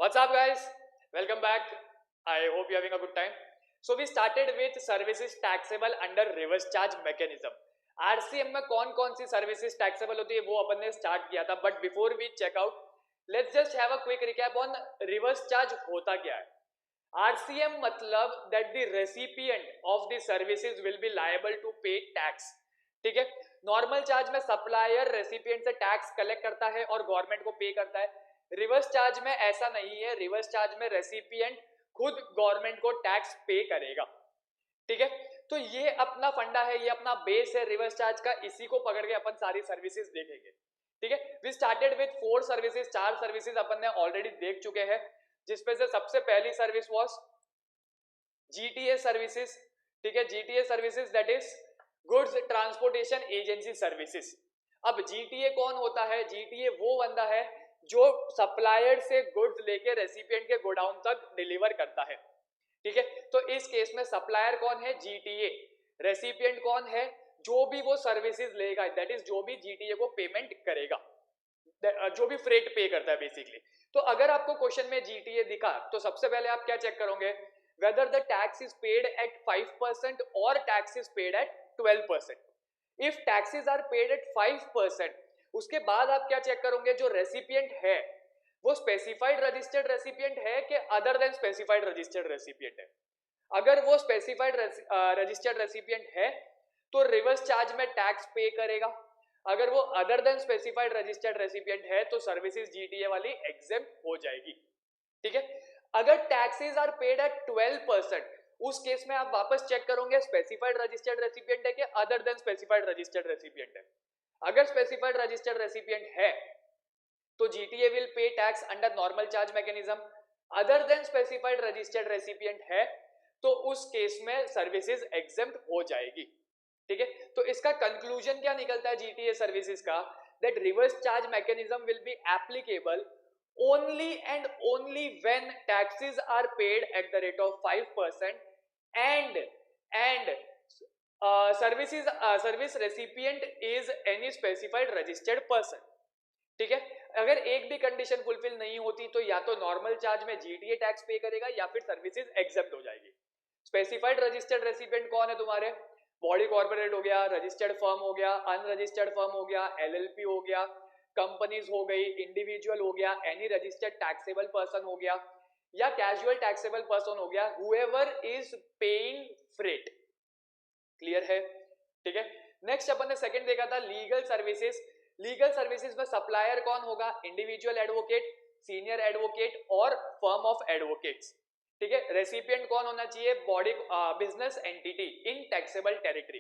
What's up, guys? Welcome back. I hope you're having a good time. So we started with services taxable under reverse charge mechanism. RCM में कौन कौन सी services taxable होती है वो अपन ने start किया था, but before we check out let's just have a quick recap on reverse charge होता क्या है. आरसीएम मतलब that the recipient of the services will be liable to pay tax. ठीक है. नॉर्मल चार्ज में सप्लायर रेसिपिएंट से tax collect करता है और गवर्नमेंट को पे करता है. रिवर्स चार्ज में ऐसा नहीं है. रिवर्स चार्ज में रेसिपिएंट खुद गवर्नमेंट को टैक्स पे करेगा. ठीक है. तो ये अपना फंडा है, ये अपना बेस है रिवर्स चार्ज का. इसी को पकड़ के अपन सारी सर्विसेज देखेंगे. ठीक है. We started with 4 services. 4 services अपन ने ऑलरेडी देख चुके हैं, जिसमें से सबसे पहली सर्विस वाज जीटीए सर्विसेज. ठीक है. GTA services that is goods transportation agency services. अब जीटीए कौन होता है? जीटीए वो बंदा है जो सप्लायर से गुड्स लेके रेसिपिएंट के गोडाउन तक डिलीवर करता है. ठीक है. तो इस केस में सप्लायर कौन है? जीटीए. रेसिपिएंट कौन है? जो भी वो सर्विसेज लेगा, दैट इज जो भी जीटीए को पेमेंट करेगा, जो भी फ्रेट पे करता है बेसिकली. तो अगर आपको क्वेश्चन में जीटीए दिखा तो सबसे पहले आप क्या चेक करोगे? whether the tax is paid at 5% or tax is paid at 12%. if taxes are paid at 5%, उसके बाद आप क्या चेक करोगे? जो रेसिपिएंट है वो स्पेसिफाइड रजिस्टर्ड रेसिपिएंट है कि other than specified registered recipient है. अगर वो स्पेसिफाइड रजिस्टर्ड रेसिपिएंट है तो रिवर्स चार्ज में टैक्स पे करेगा. अगर वो other than specified registered recipient है तो सर्विसेज जीटीए वाली एग्जेम्प्ट हो जाएगी. ठीक है. अगर टैक्सेस आर पेड एट 12%, उस केस में आप वापस चेक करोगे स्पेसिफाइड रजिस्टर्ड रेसिपिएंट है कि other than specified registered recipient है. अगर स्पेसिफाइड रजिस्टर्ड रेसिपिएंट है तो GTA will pay tax under normal charge mechanism. Other than specified registered recipient है तो उस केस में सर्विसेज एग्जेम्प्ट हो जाएगी. ठीक है. तो इसका कंक्लूजन क्या निकलता है जीटीए सर्विसेज का? That reverse charge mechanism will be applicable only and only when taxes are paid at the rate of 5% and service recipient is any specified registered person. ठीक है. अगर एक भी कंडीशन फुलफिल नहीं होती तो या तो नॉर्मल चार्ज में जीटीए टैक्स पे करेगा या फिर सर्विसेज एग्जेप्ट हो जाएगी. स्पेसिफाइड रजिस्टर्ड रेसिपिएंट कौन है तुम्हारे? बॉडी कॉर्पोरेट हो गया, रजिस्टर्ड फर्म हो गया, अनरजिस्टर्ड फर्म हो गया, एलएलपी हो गया, कंपनीज हो गई, इंडिविजुअल हो गया, एनी रजिस्टर्ड टैक्सेबल पर्सन हो गया, या कैजुअल टैक्सेबल पर्सन हो गया, however is paying freight. Clear है? ठीक है. नेक्स्ट अपन ने सेकंड देखा था लीगल सर्विसेज. लीगल सर्विसेज में सप्लायर कौन होगा? इंडिविजुअल एडवोकेट, सीनियर एडवोकेट और फर्म ऑफ एडवोकेट्स. ठीक है. रेसिपिएंट कौन होना चाहिए? Body business entity in taxable territory.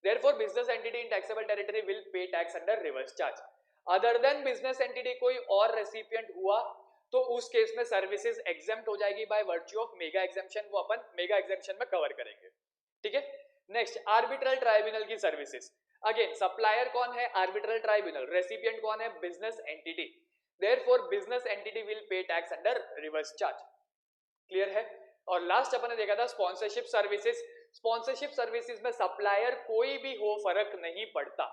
Therefore business entity in taxable territory will pay tax under reverse charge. Other than business entity कोई और रेसिपिएंट हुआ तो उस केस में सर्विसेज एग्जेम्प्ट हो जाएगी by virtue of mega exemption. वो अपन mega exemption में कवर करेंगे. ठीक है. नेक्स्ट आर्बिट्रल ट्राइब्यूनल की सर्विसेज. अगेन सप्लायर कौन है? Arbitral tribunal. रेसिपिएंट कौन है? Business entity. Therefore business entity will pay tax under reverse charge. Clear है? और लास्ट अपन ने देखा था स्पॉन्सरशिप सर्विसेज. स्पॉन्सरशिप सर्विसेज में सप्लायर कोई भी हो फर्क नहीं पड़ता.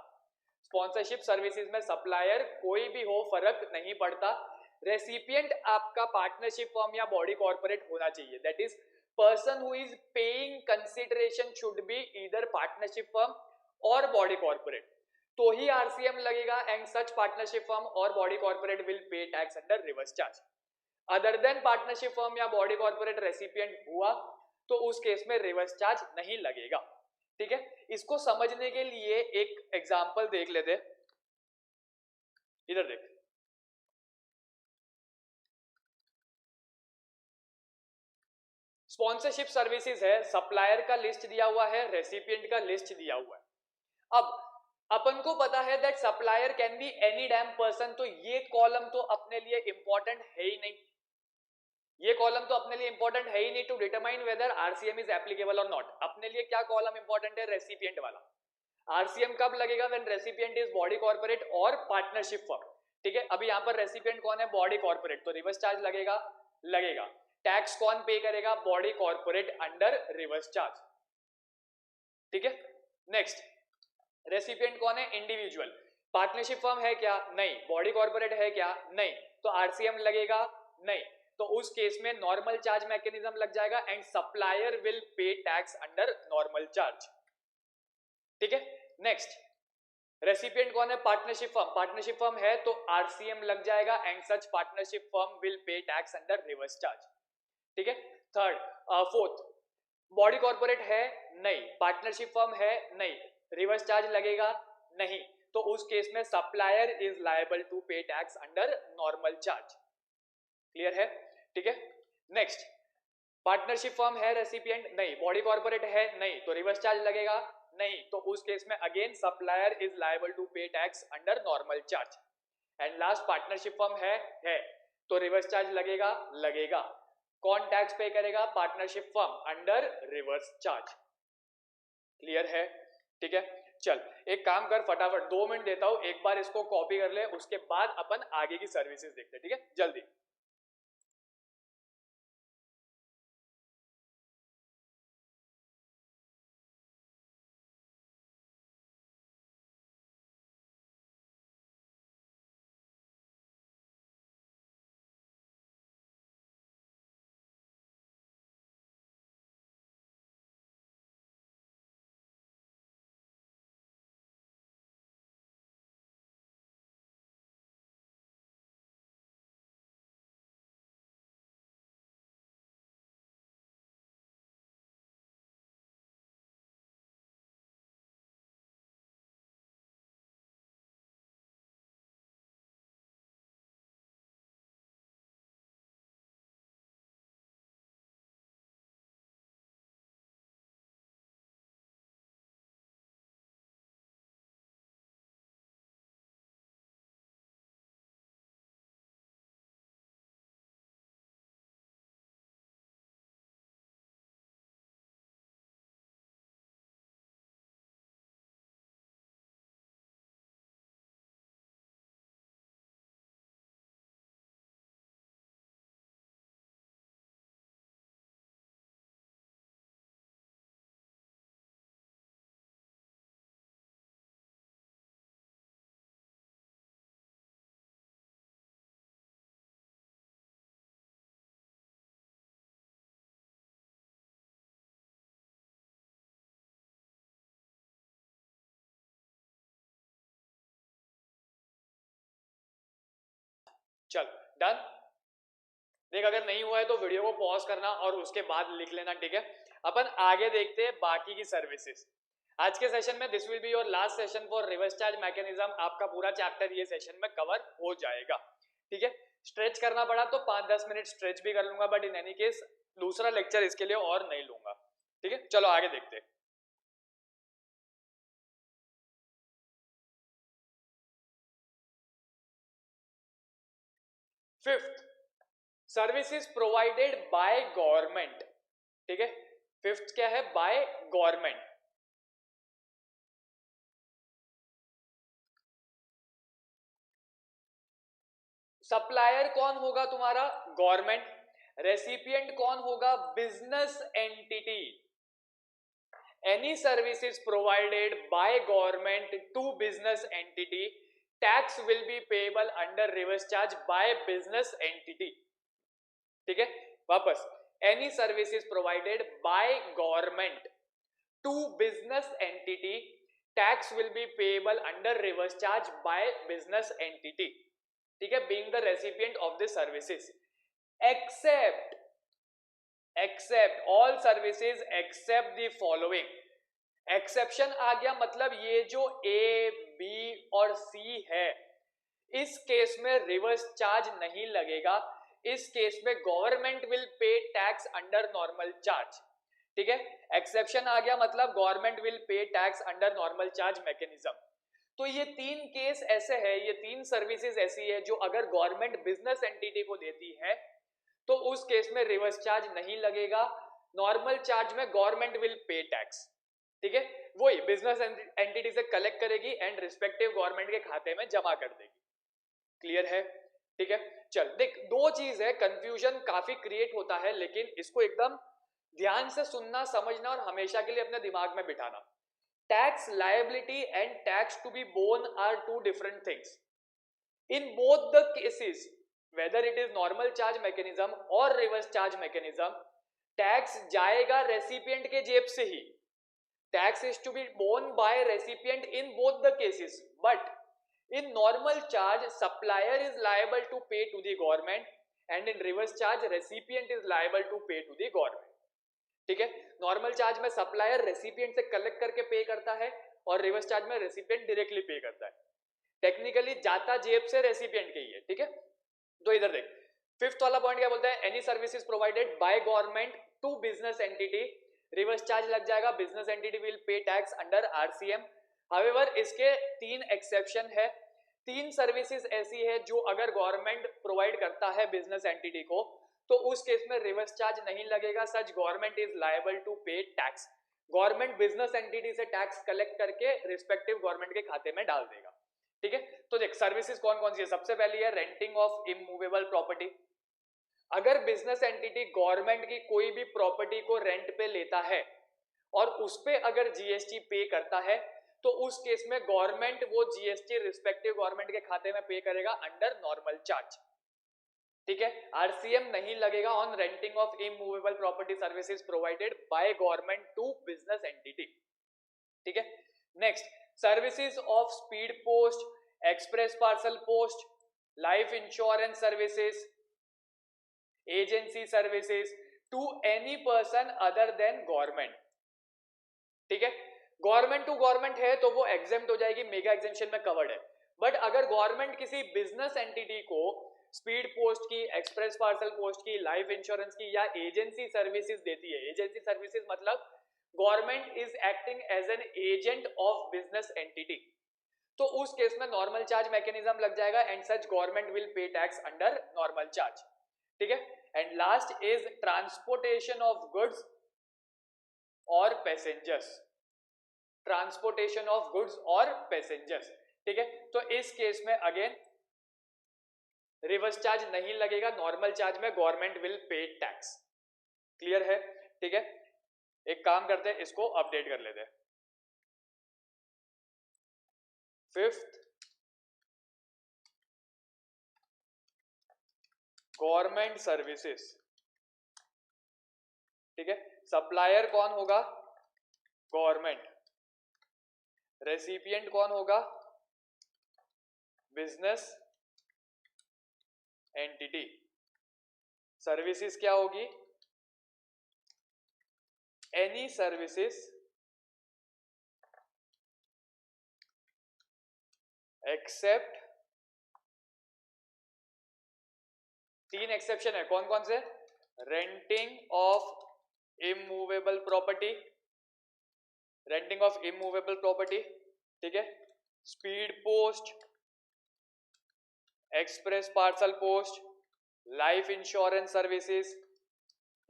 स्पॉन्सरशिप सर्विसेज में सप्लायर कोई भी हो फर्क नहीं पड़ता. रेसिपिएंट आपका पार्टनरशिप फर्म या बॉडी कॉर्पोरेट होना चाहिए. That is person who is paying consideration should be either partnership firm और बॉडी कॉर्पोरेट. तो ही आरसीएम लगेगा एंड सच पार्टनरशिप फर्म और body corporate will pay tax under reverse charge. Other then partnership firm या body corporate recipient हुआ तो उस case में reverse charge नहीं लगेगा. ठीक है. इसको समझने के लिए एक एग्जांपल देख लेते. इधर देख. स्पॉन्सरशिप सर्विसेज है, सप्लायर का लिस्ट दिया हुआ है, रेसिपिएंट का लिस्ट दिया हुआ है. अब अपन को पता है that supplier can be any damn person. तो ये कॉलम तो अपने लिए इंपॉर्टेंट है ही नहीं. ये कॉलम तो अपने लिए इंपॉर्टेंट है ही नहीं to determine whether RCM is applicable और नॉट. अपने लिए क्या कॉलम इंपॉर्टेंट है? रेसिपिएंट वाला. आरसीएम कब लगेगा? When recipient is body corporate और पार्टनरशिप फर्म. ठीक है. अभी यहां पर रेसिपिएंट कौन है? Body corporate. तो रिवर्स चार्ज लगेगा. टैक्स कौन पे करेगा? Body corporate under reverse charge. ठीक है. नेक्स्ट रेसिपिएंट कौन है? इंडिविजुअल. पार्टनरशिप फर्म है क्या? नहीं. बॉडी कॉर्पोरेट है क्या? नहीं. तो आरसीएम लगेगा? नहीं. तो उस केस में नॉर्मल चार्ज मैकेनिज्म लग जाएगा and supplier will pay tax under normal charge. ठीक है, नेक्स्ट रेसिपिएंट कौन है? Partnership firm. पार्टनरशिप फर्म है तो आरसीएम लग जाएगा and such partnership firm will pay tax under reverse charge. ठीक है, थर्ड फोर्थ बॉडी कॉर्पोरेट है नहीं, पार्टनरशिप फर्म है नहीं, रिवर्स चार्ज लगेगा नहीं, तो उस केस में supplier is liable to pay tax under normal charge. Clear है? ठीक है, नेक्स्ट पार्टनरशिप फर्म है रेसिपिएंट नहीं, बॉडी कॉर्पोरेट है नहीं, तो रिवर्स चार्ज लगेगा नहीं, तो उस केस में again supplier is liable to pay tax under normal charge. And last partnership firm है तो रिवर्स चार्ज लगेगा लगेगा। कौन टैक्स पे करेगा? Partnership firm under reverse charge. Clear है? ठीक है, चल एक काम कर, फटाफट 2 मिनट देता हूं, एक बार इसको कॉपी कर ले, उसके बाद अपन आगे की सर्विसेज देखते हैं। ठीक है, जल्दी। चल डन। देख अगर नहीं हुआ है तो वीडियो को पॉज करना और उसके बाद लिख लेना। ठीक है, अपन आगे देखते हैं बाकी की सर्विसेज। आज के सेशन में this will be your last session for reverse charge mechanism. आपका पूरा चैप्टर ये सेशन में कवर हो जाएगा। ठीक है, स्ट्रेच करना पड़ा तो 5-10 मिनट स्ट्रेच भी कर लूंगा, बट इन एनी केस दूसरा लेक्चर इसके लिए और नहीं लूंगा। ठीक है, चलो आगे देखते हैं। Fifth, services provided by government. ठीक है, फिफ्थ क्या है? By government. सप्लायर कौन होगा? तुम्हारा गवर्नमेंट। रेसिपिएंट कौन होगा? Business entity. Any services provided by government to business entity, tax will be payable under reverse charge by business entity. ठीक है, वापस, any services provided by government to business entity, tax will be payable under reverse charge by business entity. ठीक है, being the recipient of the services except all services except the following. Exception आ गया, मतलब ये जो A B और सी है इस केस में रिवर्स चार्ज नहीं लगेगा, इस केस में government will pay tax under normal charge. ठीक है, एक्सेप्शन आ गया मतलब government will pay tax under normal charge mechanism. तो ये 3 केस ऐसे है, ये 3 सर्विसेज ऐसी है जो अगर गवर्नमेंट बिजनेस एंटिटी को देती है तो उस केस में रिवर्स चार्ज नहीं लगेगा, नॉर्मल चार्ज में गवर्नमेंट विल पे टैक्स। ठीक है, वही बिजनेस एंटिटी से कलेक्ट करेगी एंड रिस्पेक्टिव गवर्नमेंट के खाते में जमा कर देगी। क्लियर है? ठीक है, चल देख, 2 चीज है, कंफ्यूजन काफी क्रिएट होता है, लेकिन इसको एकदम ध्यान से सुनना, समझना और हमेशा के लिए अपने दिमाग में बिठाना। Tax liability and tax to be borne are 2 different things. In both the cases, whether it is normal charge mechanism और रिवर्स चार्ज मैकेनिज्म, टैक्स जाएगा रेसिपिएंट के जेब से ही. Tax is to be borne by recipient in both the cases, but in normal charge supplier is liable to pay to the government and in reverse charge recipient is liable to pay to the government. ठीक है, normal charge में supplier recipient से collect करके पे करता है और reverse charge में रेसिपिएंट डायरेक्टली पे करता है. टेक्निकली जाता जेब से रेसिपिएंट के ही है. ठीक है, तो इधर देख, फिफ्थ वाला पॉइंट क्या बोलता है, any services provided by government to business entity, reverse charge लग जाएगा, business entity will pay tax under RCM. However इसके 3 एक्सेप्शन है. 3 सर्विसेज ऐसी है जो अगर गवर्नमेंट प्रोवाइड करता है बिजनेस एंटिटी को तो उस केस में रिवर्स चार्ज नहीं लगेगा. Such government is liable to pay tax. Government business entity से टैक्स कलेक्ट करके रिस्पेक्टिव गवर्नमेंट के खाते में डाल देगा. ठीक है, तो देख सर्विसेज कौन कौन सी है. सबसे पहली है रेंटिंग ऑफ इमूवेबल प्रॉपर्टी. अगर बिजनेस एंटिटी गवर्नमेंट की कोई भी प्रॉपर्टी को रेंट पे लेता है और उस पे अगर जीएसटी पे करता है तो उस केस में गवर्नमेंट वो जीएसटी रिस्पेक्टिव गवर्नमेंट के खाते में पे करेगा अंडर नॉर्मल चार्ज. ठीक है, आरसीएम नहीं लगेगा on renting of immovable property services provided by government to business entity. ठीक है, next services of speed post, express parcel post, life insurance services, agency services to any person other than government. ठीक है, government to government है तो वो exempt हो जाएगी, mega exemption में कवर्ड है. बट अगर गवर्नमेंट किसी बिजनेस एंटिटी को स्पीड पोस्ट की, एक्सप्रेस पार्सल पोस्ट की, लाइफ इंश्योरेंस की या एजेंसी सर्विसेज देती है, एजेंसी सर्विसेज मतलब government is acting as an agent of business entity, तो उस केस में नॉर्मल चार्ज मैकेनिज्म लग जाएगा and such government will pay tax under normal charge. ठीक है, and last is transportation of goods और पैसेंजर्स. ट्रांसपोर्टेशन ऑफ गुड्स और passengers. ठीक है, तो इस केस में अगेन रिवर्स चार्ज नहीं लगेगा, नॉर्मल चार्ज में government will pay tax. Clear है. ठीक है, एक काम करते हैं, इसको अपडेट कर लेते हैं. Fifth, government services. ठीक है, सप्लायर कौन होगा, गवर्नमेंट. रेसिपिएंट कौन होगा, बिजनेस एंटिटी. सर्विसेज क्या होगी, एनी सर्विसेज एक्सेप्ट, 3 एक्सेप्शन है, कौन कौन से, renting of immovable property, renting of immovable property. ठीक है, speed post, express parcel post, life insurance services,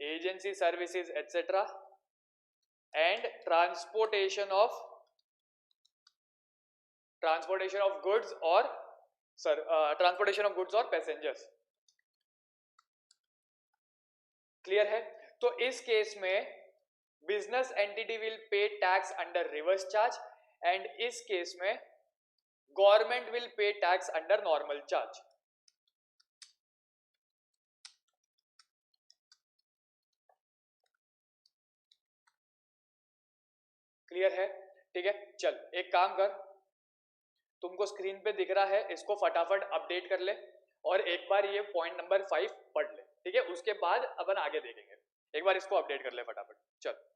agency services etcetera, and transportation of goods और ट्रांसपोर्टेशन ऑफ गुड्स और पैसेंजर्स. क्लियर है. तो इस केस में business entity will pay tax under reverse charge and इस case में government will pay tax under normal charge. Clear है. ठीक है, चल एक काम कर, तुमको स्क्रीन पे दिख रहा है, इसको फटाफट अपडेट कर ले और एक बार ये पॉइंट नंबर 5 पढ़ ले. ठीक है, उसके बाद अपन आगे देखेंगे. एक बार इसको अपडेट कर ले फटाफट. चल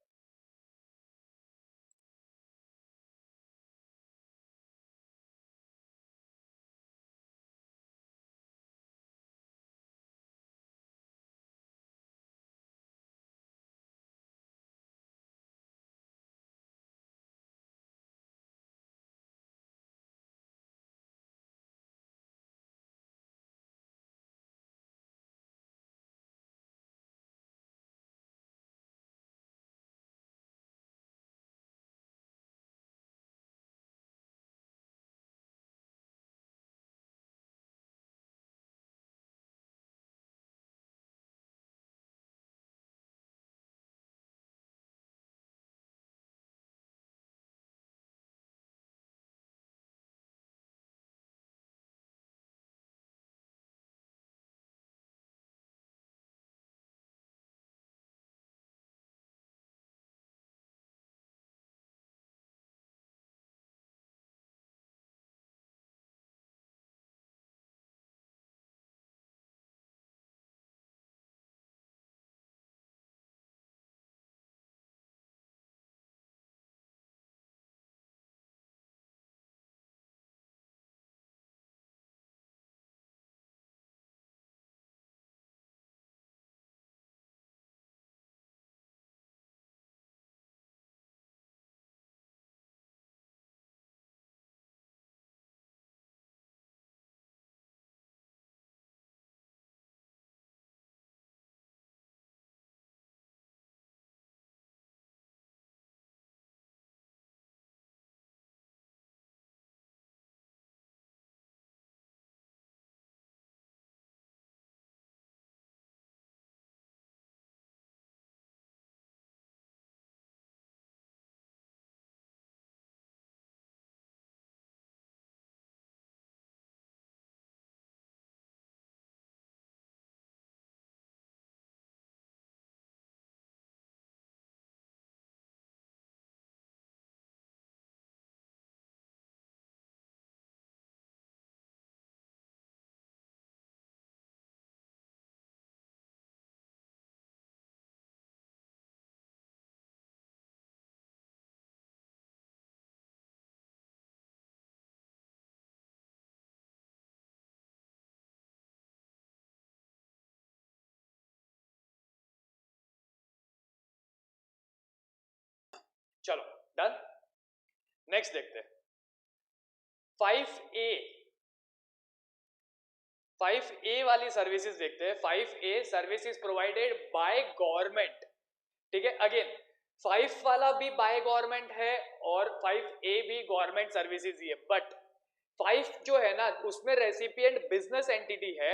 चलो डन। नेक्स्ट देखते हैं 5A। 5A वाली सर्विसेज देखते हैं। 5A services provided by government. ठीक है, अगेन 5 वाला भी बाय गवर्नमेंट है और 5A भी गवर्नमेंट सर्विसेज ही है, बट 5 जो है ना उसमें रेसिपिएंट बिजनेस एंटिटी है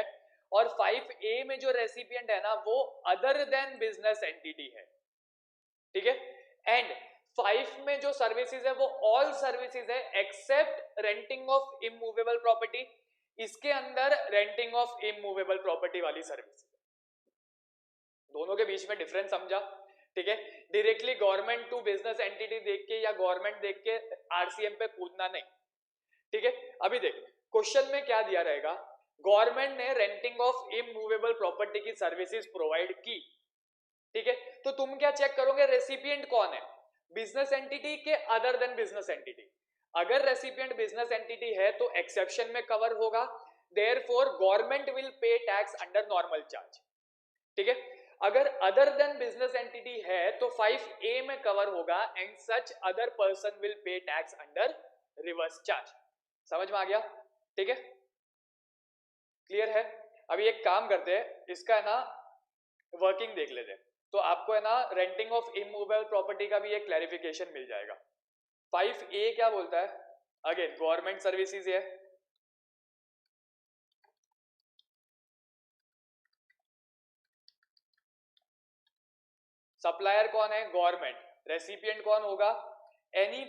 और 5A में जो रेसिपिएंट है ना वो अदर देन बिजनेस एंटिटी है। ठीक है, एंड 5 में जो सर्विसेज है वो ऑल सर्विसेज है except renting of immovable property. इसके अंदर रेंटिंग ऑफ इमूवेबल प्रॉपर्टी वाली सर्विस, दोनों के बीच में डिफरेंस समझा। ठीक है, directly government to business entity देख के या गवर्नमेंट देख के आरसीएम पे कूदना नहीं। ठीक है, अभी देख क्वेश्चन में क्या दिया रहेगा, गवर्नमेंट ने रेंटिंग ऑफ इमूवेबल प्रॉपर्टी की सर्विसेज प्रोवाइड की। ठीक है, तो तुम क्या चेक करोगे, रेसिपिएंट कौन है, बिजनेस एंटिटी के अदर देन बिजनेस एंटिटी। अगर रेसिपिएंट बिजनेस एंटिटी है तो एक्सेप्शन में कवर होगा, therefore government will pay tax under normal charge. ठीक है, अगर अदर देन बिजनेस एंटिटी है तो 5A में कवर होगा and such other person will pay tax under reverse charge. समझ में आ गया? ठीक है, क्लियर है? अभी एक काम करते हैं, इसका है ना वर्किंग देख लेते हैं, तो आपको है ना रेंटिंग ऑफ इमूवेबल प्रॉपर्टी का भी एक क्लैरिफिकेशन मिल जाएगा। 5A क्या बोलता है, अगेन गवर्नमेंट सर्विसेज है, सप्लायर कौन है, गवर्नमेंट, रेसिपिएंट कौन होगा, any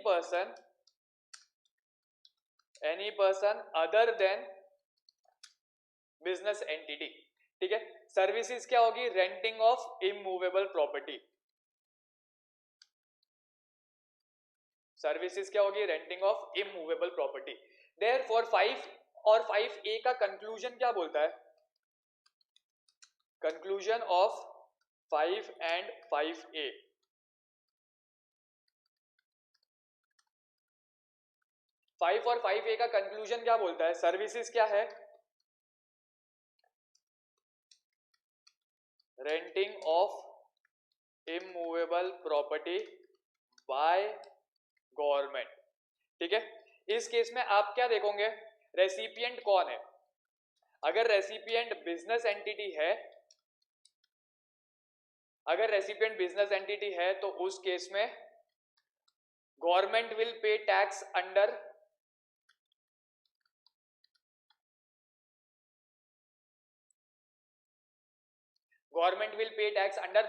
person other than business entity. ठीक है, सर्विसेज क्या होगी, renting of immovable property. Services क्या होगी, renting of immovable property. Therefore 5 और 5A का कंक्लूजन क्या बोलता है, conclusion of 5 and 5A, five और 5A का कंक्लूजन क्या बोलता है, सर्विसेज क्या है, renting of immovable property by government. ठीक है, इस केस में आप क्या देखोगे, रेसिपिएंट कौन है, अगर रेसिपिएंट बिजनेस एंटिटी है, अगर रेसिपिएंट बिजनेस एंटिटी है तो उस केस में government will pay tax under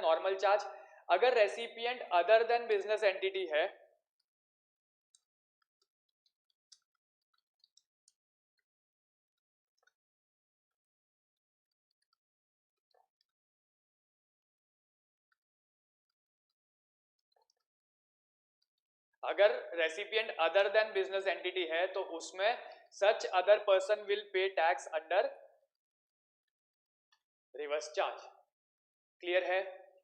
normal charge. अगर recipient other than business entity है, अगर recipient other than business entity है तो उसमें such other person will pay tax under reverse charge. Clear है?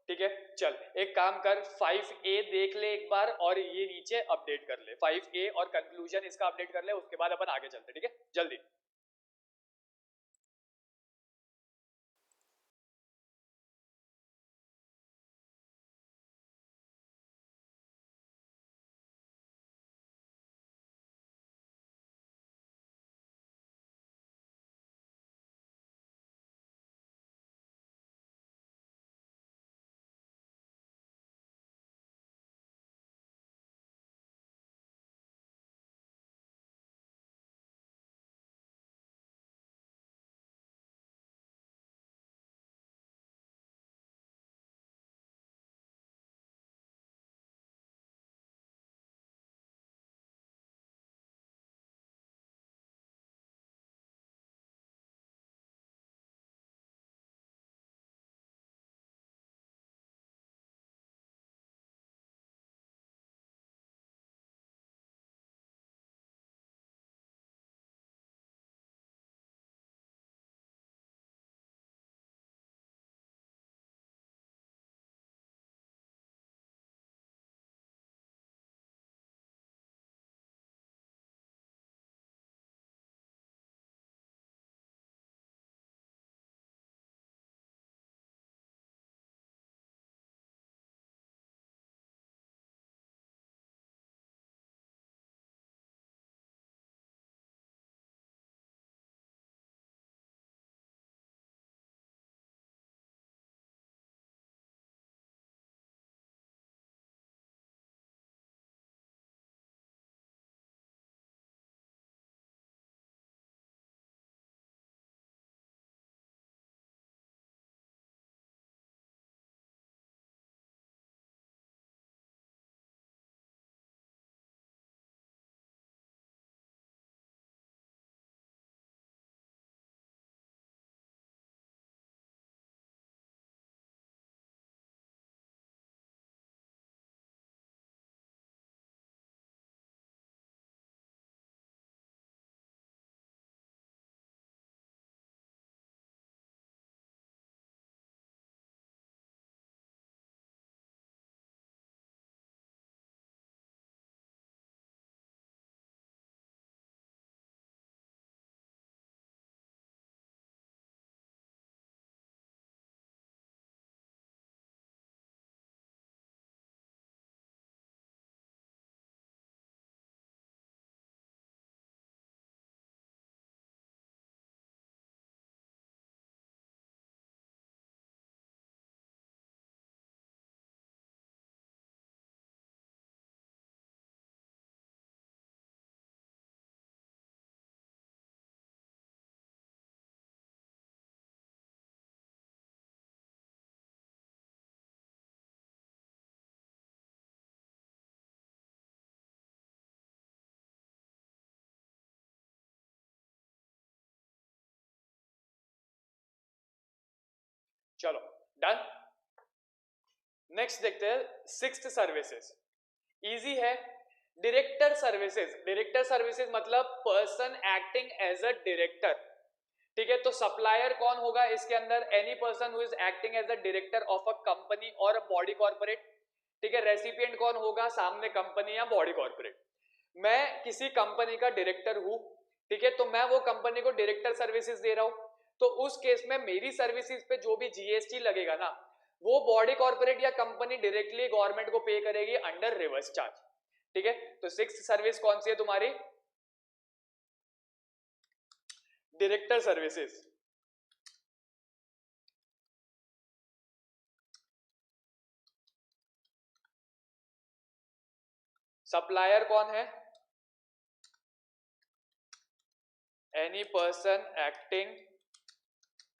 ठीक है, चल एक काम कर, 5A देख ले एक बार और ये नीचे अपडेट कर ले, 5A और कंक्लूजन इसका अपडेट कर ले, उसके बाद अपन आगे चलते। ठीक है, जल्दी। चलो डन। नेक्स्ट देखते हैं सिक्स्थ सर्विसेज, इजी है। डायरेक्टर सर्विसेज, डायरेक्टर सर्विसेज मतलब person acting as a director, ठीक है। तो सप्लायर कौन होगा इसके अंदर, any person who is acting as a director of a company और अ बॉडी कॉर्पोरेट, ठीक है। रेसिपिएंट कौन होगा, सामने कंपनी या बॉडी कॉर्पोरेट। मैं किसी कंपनी का डायरेक्टर हूं, ठीक है, तो मैं वो कंपनी को डायरेक्टर सर्विसेज दे रहा हूं, तो उस केस में मेरी सर्विसेज पे जो भी जीएसटी लगेगा ना, वो बॉडी कॉर्पोरेट या कंपनी डायरेक्टली गवर्नमेंट को पे करेगी अंडर रिवर्स चार्ज, ठीक है। तो सिक्स्थ सर्विस कौन सी है तुम्हारी, डायरेक्टर सर्विसेज। सप्लायर कौन है, any person acting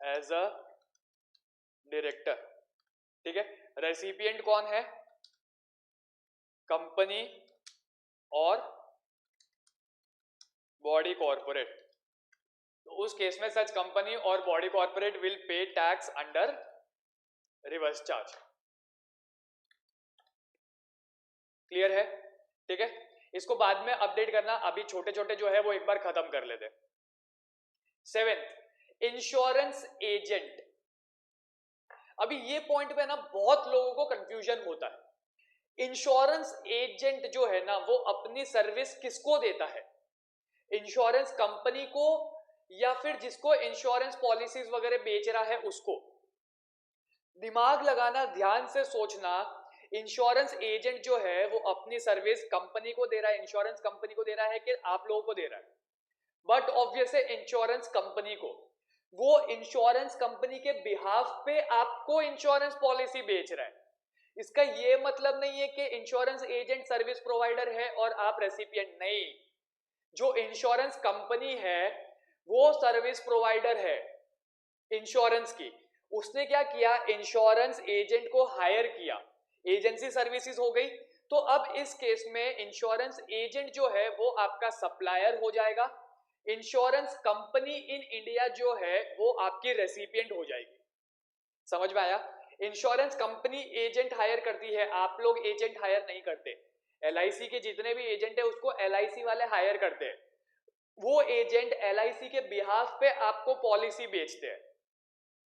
as a director, ठीक है। रेसिपिएंट कौन है, कंपनी और बॉडी कॉर्पोरेट। तो उस केस में सच कंपनी और body corporate will pay tax under reverse charge. Clear है, ठीक है। इसको बाद में अपडेट करना, अभी छोटे छोटे जो है वो एक बार खत्म कर लेते। Seventh, insurance agent. अभी ये पॉइंट पे ना बहुत लोगों को कंफ्यूजन होता है। इंश्योरेंस एजेंट जो है ना वो अपनी सर्विस किसको देता है, इंश्योरेंस कंपनी को या फिर जिसको इंश्योरेंस पॉलिसीज वगैरह बेच रहा है उसको। दिमाग लगाना, ध्यान से सोचना, इंश्योरेंस एजेंट जो है वो अपनी सर्विस कंपनी को दे रहा है, इंश्योरेंस कंपनी को दे रहा है कि आप लोगों को दे रहा है, बट ऑब्वियस है इंश्योरेंस कंपनी को। वो इंश्योरेंस कंपनी के बिहाफ पे आपको इंश्योरेंस पॉलिसी बेच रहा है। इसका ये मतलब नहीं है कि इंश्योरेंस एजेंट सर्विस प्रोवाइडर है और आप रेसिपिएंट, नहीं। जो इंश्योरेंस कंपनी है वो सर्विस प्रोवाइडर है इंश्योरेंस की। उसने क्या किया, इंश्योरेंस एजेंट को हायर किया, एजेंसी सर्विसेज हो गई। तो अब इस केस में इंश्योरेंस एजेंट जो है वो आपका सप्लायर हो जाएगा, इंश्योरेंस कंपनी इन इंडिया जो है वो आपकी रेसिपिएंट हो जाएगी। समझ में आया? इंश्योरेंस कंपनी एजेंट हायर करती है, आप लोग एजेंट हायर नहीं करते। एलआईसी के जितने भी एजेंट है उसको एलआईसी वाले हायर करते हैं, वो एजेंट एलआईसी के बिहाफ पे आपको पॉलिसी बेचते हैं,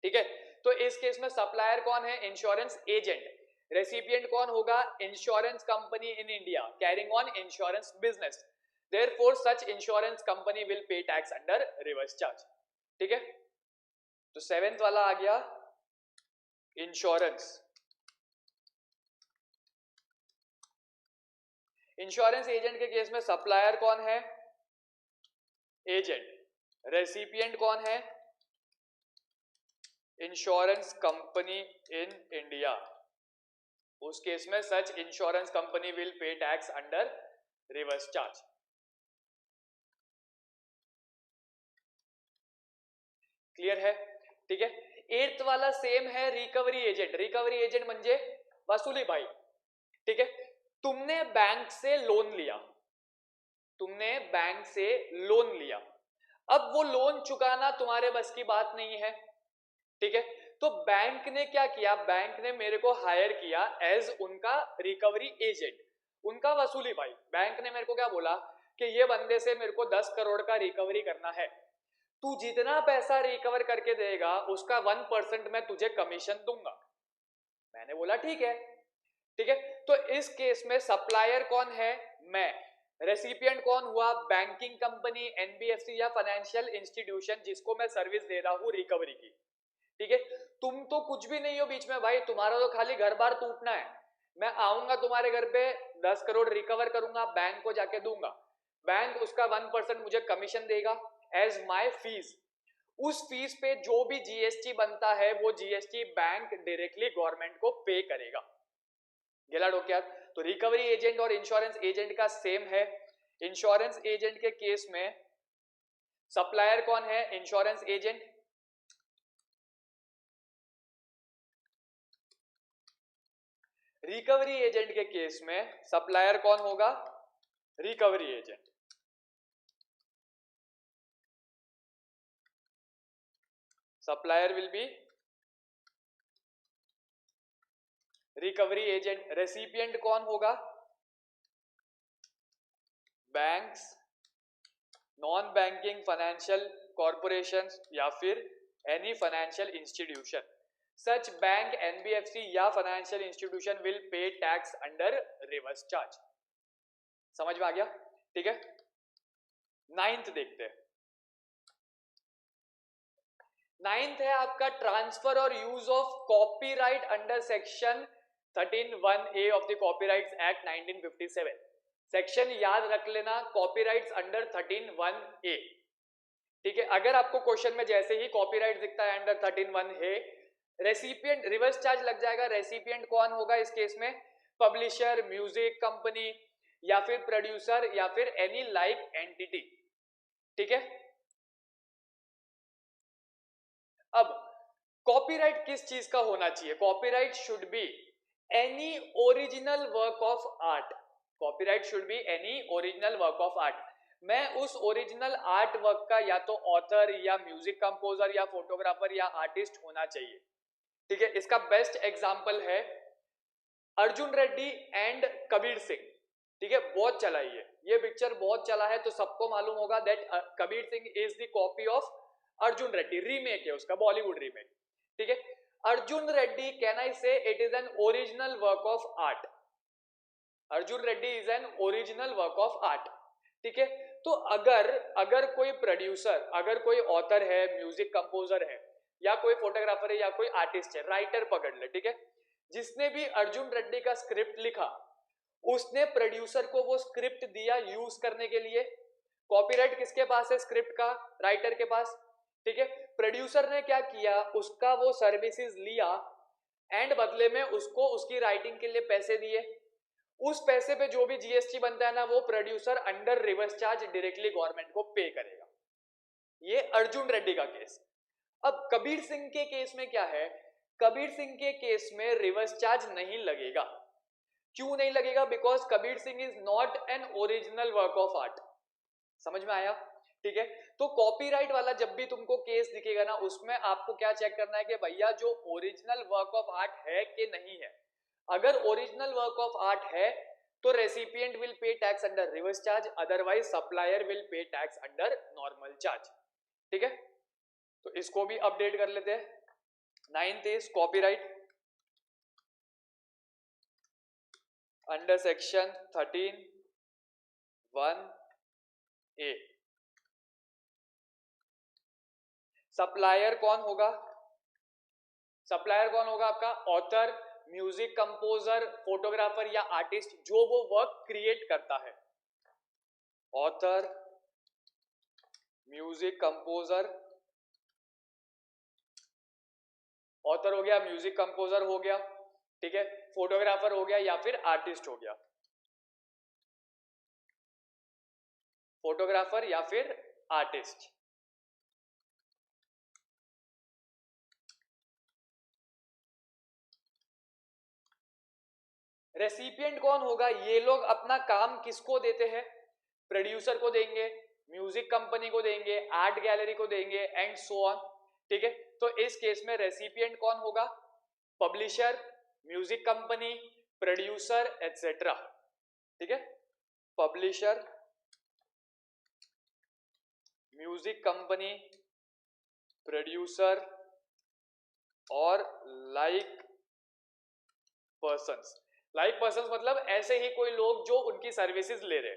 ठीक है। तो इस केस में सप्लायर कौन है, इंश्योरेंस एजेंट। रेसिपिएंट कौन होगा, insurance company in India carrying on insurance business, therefore such insurance company will pay tax under reverse charge, ठीक है। तो सेवेंथ वाला आ गया इंश्योरेंस। इंश्योरेंस एजेंट के केस में सप्लायर कौन है, एजेंट। रेसिपिएंट कौन है, इंश्योरेंस कंपनी इन इंडिया। उस केस में such insurance company will pay tax under reverse charge. Clear है, ठीक है। एट्थ वाला सेम है, रिकवरी एजेंट। रिकवरी एजेंट म्हणजे वसूली भाई, ठीक है। तुमने बैंक से लोन लिया, तुमने बैंक से लोन लिया, अब वो लोन चुकाना तुम्हारे बस की बात नहीं है, ठीक है। तो बैंक ने क्या किया, बैंक ने मेरे को हायर किया एज उनका रिकवरी एजेंट, उनका वसूली भाई। बैंक ने मेरे को क्या बोला कि ये बंदे से मेरे को 10 करोड़ का रिकवरी करना है, तू जितना पैसा रिकवर करके देगा उसका 1% मैं तुझे कमीशन दूंगा। मैंने बोला ठीक है, ठीक है। तो इस केस में सप्लायर कौन है, मैं। रेसिपिएंट कौन हुआ, बैंकिंग कंपनी, एनबीएफसी या फाइनेंशियल इंस्टीट्यूशन जिसको मैं सर्विस दे रहा हूं रिकवरी की, ठीक है। तुम तो कुछ भी नहीं हो बीच में भाई, तुम्हारा तो खाली घर बार टूटना है। मैं आऊंगा तुम्हारे घर पे, 10 करोड़ रिकवर करूंगा, बैंक को जाके दूंगा, बैंक उसका 1% मुझे कमीशन देगा एज माय फीस। उस फीस पे जो भी जीएसटी बनता है वो जीएसटी बैंक डायरेक्टली गवर्नमेंट को पे करेगा। गेला डोक्यात? तो रिकवरी एजेंट और इंश्योरेंस एजेंट का सेम है। इंश्योरेंस एजेंट के केस में सप्लायर कौन है, इंश्योरेंस एजेंट। रिकवरी एजेंट के केस में सप्लायर कौन होगा, recovery agent. Supplier will be recovery agent. Recipient कौन होगा? Banks, non banking financial corporations या फिर एनी फाइनेंशियल इंस्टीट्यूशन। सच बैंक, एनबीएफसी या financial institution will pay tax under reverse charge. समझ में आ गया? ठीक है, नाइन्थ देखते हैं। नाइन्थ है आपका ट्रांसफर और use of copyright under section 13(1)(a) of the copyrights act 1957। Section याद रख लेना, कॉपीराइट्स अंडर 13(1)(a। ठीक है, अगर आपको क्वेश्चन में जैसे ही कॉपीराइट दिखता है under 13(1)(a, recipient reverse charge लग जाएगा। रेसिपिएंट कौन होगा इस केस में? पब्लिशर, म्यूजिक कंपनी या फिर प्रोड्यूसर या फिर एनी लाइक एंटिटी। ठीक है, अब कॉपीराइट किस चीज का होना चाहिए? Copyright should be any original work of art. Copyright should be any original work of art. मैं उस ओरिजिनल आर्ट वर्क का या तो ऑथर या म्यूजिक कंपोजर या फोटोग्राफर या आर्टिस्ट होना चाहिए। ठीक है, इसका बेस्ट एग्जांपल है अर्जुन रेड्डी एंड कबीर सिंह। ठीक है, बहुत चला ये पिक्चर बहुत चला है, तो सबको मालूम होगा that Kabir Singh is the copy of Arjun Reddy. Remake है उसका, बॉलीवुड रीमेक। ठीक है, अर्जुन रेड्डी, कैन आई से it is an original work of art? Arjun Reddy is an original work of art. ठीक है, तो अगर कोई प्रोड्यूसर, अगर कोई ऑथर है, म्यूजिक कंपोजर है या कोई फोटोग्राफर है या कोई आर्टिस्ट है, राइटर पकड़ ले। ठीक है, जिसने भी अर्जुन रेड्डी का स्क्रिप्ट लिखा, उसने प्रोड्यूसर को वो स्क्रिप्ट दिया यूज करने के लिए। कॉपीराइट किसके पास है? स्क्रिप्ट का, राइटर के पास। ठीक है, प्रोड्यूसर ने क्या किया, उसका वो सर्विसेज लिया एंड बदले में उसको उसकी राइटिंग के लिए पैसे दिए। उस पैसे पे जो भी जीएसटी बनता है ना, वो producer under reverse charge directly government को पे करेगा। ये अर्जुन रेड्डी का केस। अब कबीर सिंह के केस में क्या है? कबीर सिंह के केस में रिवर्स चार्ज नहीं लगेगा। क्यों नहीं लगेगा? Because Kabir Singh is not an original work of art. समझ में आया? ठीक है, तो कॉपीराइट वाला जब भी तुमको केस दिखेगा ना, उसमें आपको क्या चेक करना है कि भैया जो ओरिजिनल वर्क ऑफ आर्ट है कि नहीं है। अगर ओरिजिनल वर्क ऑफ आर्ट है तो recipient will pay tax under reverse charge, otherwise supplier will pay tax under normal charge. ठीक है, तो इसको भी अपडेट कर लेते हैं। Ninth is copyright under section 13(1)(a। Supplier कौन होगा? सप्लायर कौन होगा आपका? ऑथर, म्यूजिक कंपोजर, फोटोग्राफर या आर्टिस्ट जो वो वर्क क्रिएट करता है। ऑथर, म्यूजिक कंपोजर, ऑथर हो गया, म्यूजिक कंपोजर हो गया, ठीक है, फोटोग्राफर हो गया या फिर आर्टिस्ट हो गया। फोटोग्राफर या फिर आर्टिस्ट। रेसिपिएंट कौन होगा? ये लोग अपना काम किसको देते हैं? प्रोड्यूसर को देंगे, म्यूजिक कंपनी को देंगे, आर्ट गैलरी को देंगे एंड सो ऑन। ठीक है, तो इस केस में रेसिपिएंट कौन होगा? Publisher, music company, producer etcetera. ठीक है, पब्लिशर, म्यूजिक कंपनी, प्रोड्यूसर और लाइक पर्सन्स। लाइक पर्सन्स मतलब ऐसे ही कोई लोग जो उनकी सर्विसेज ले रहे।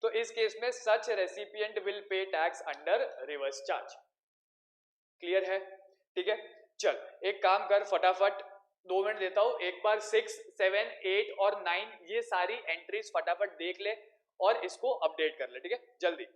तो इस केस में such recipient will pay tax under reverse charge. Clear है? ठीक है, चल एक काम कर, फटाफट 2 मिनट देता हूं, एक बार 6, 7, 8 और 9 ये सारी एंट्रीज फटाफट देख ले और इसको अपडेट कर ले। ठीक है, जल्दी।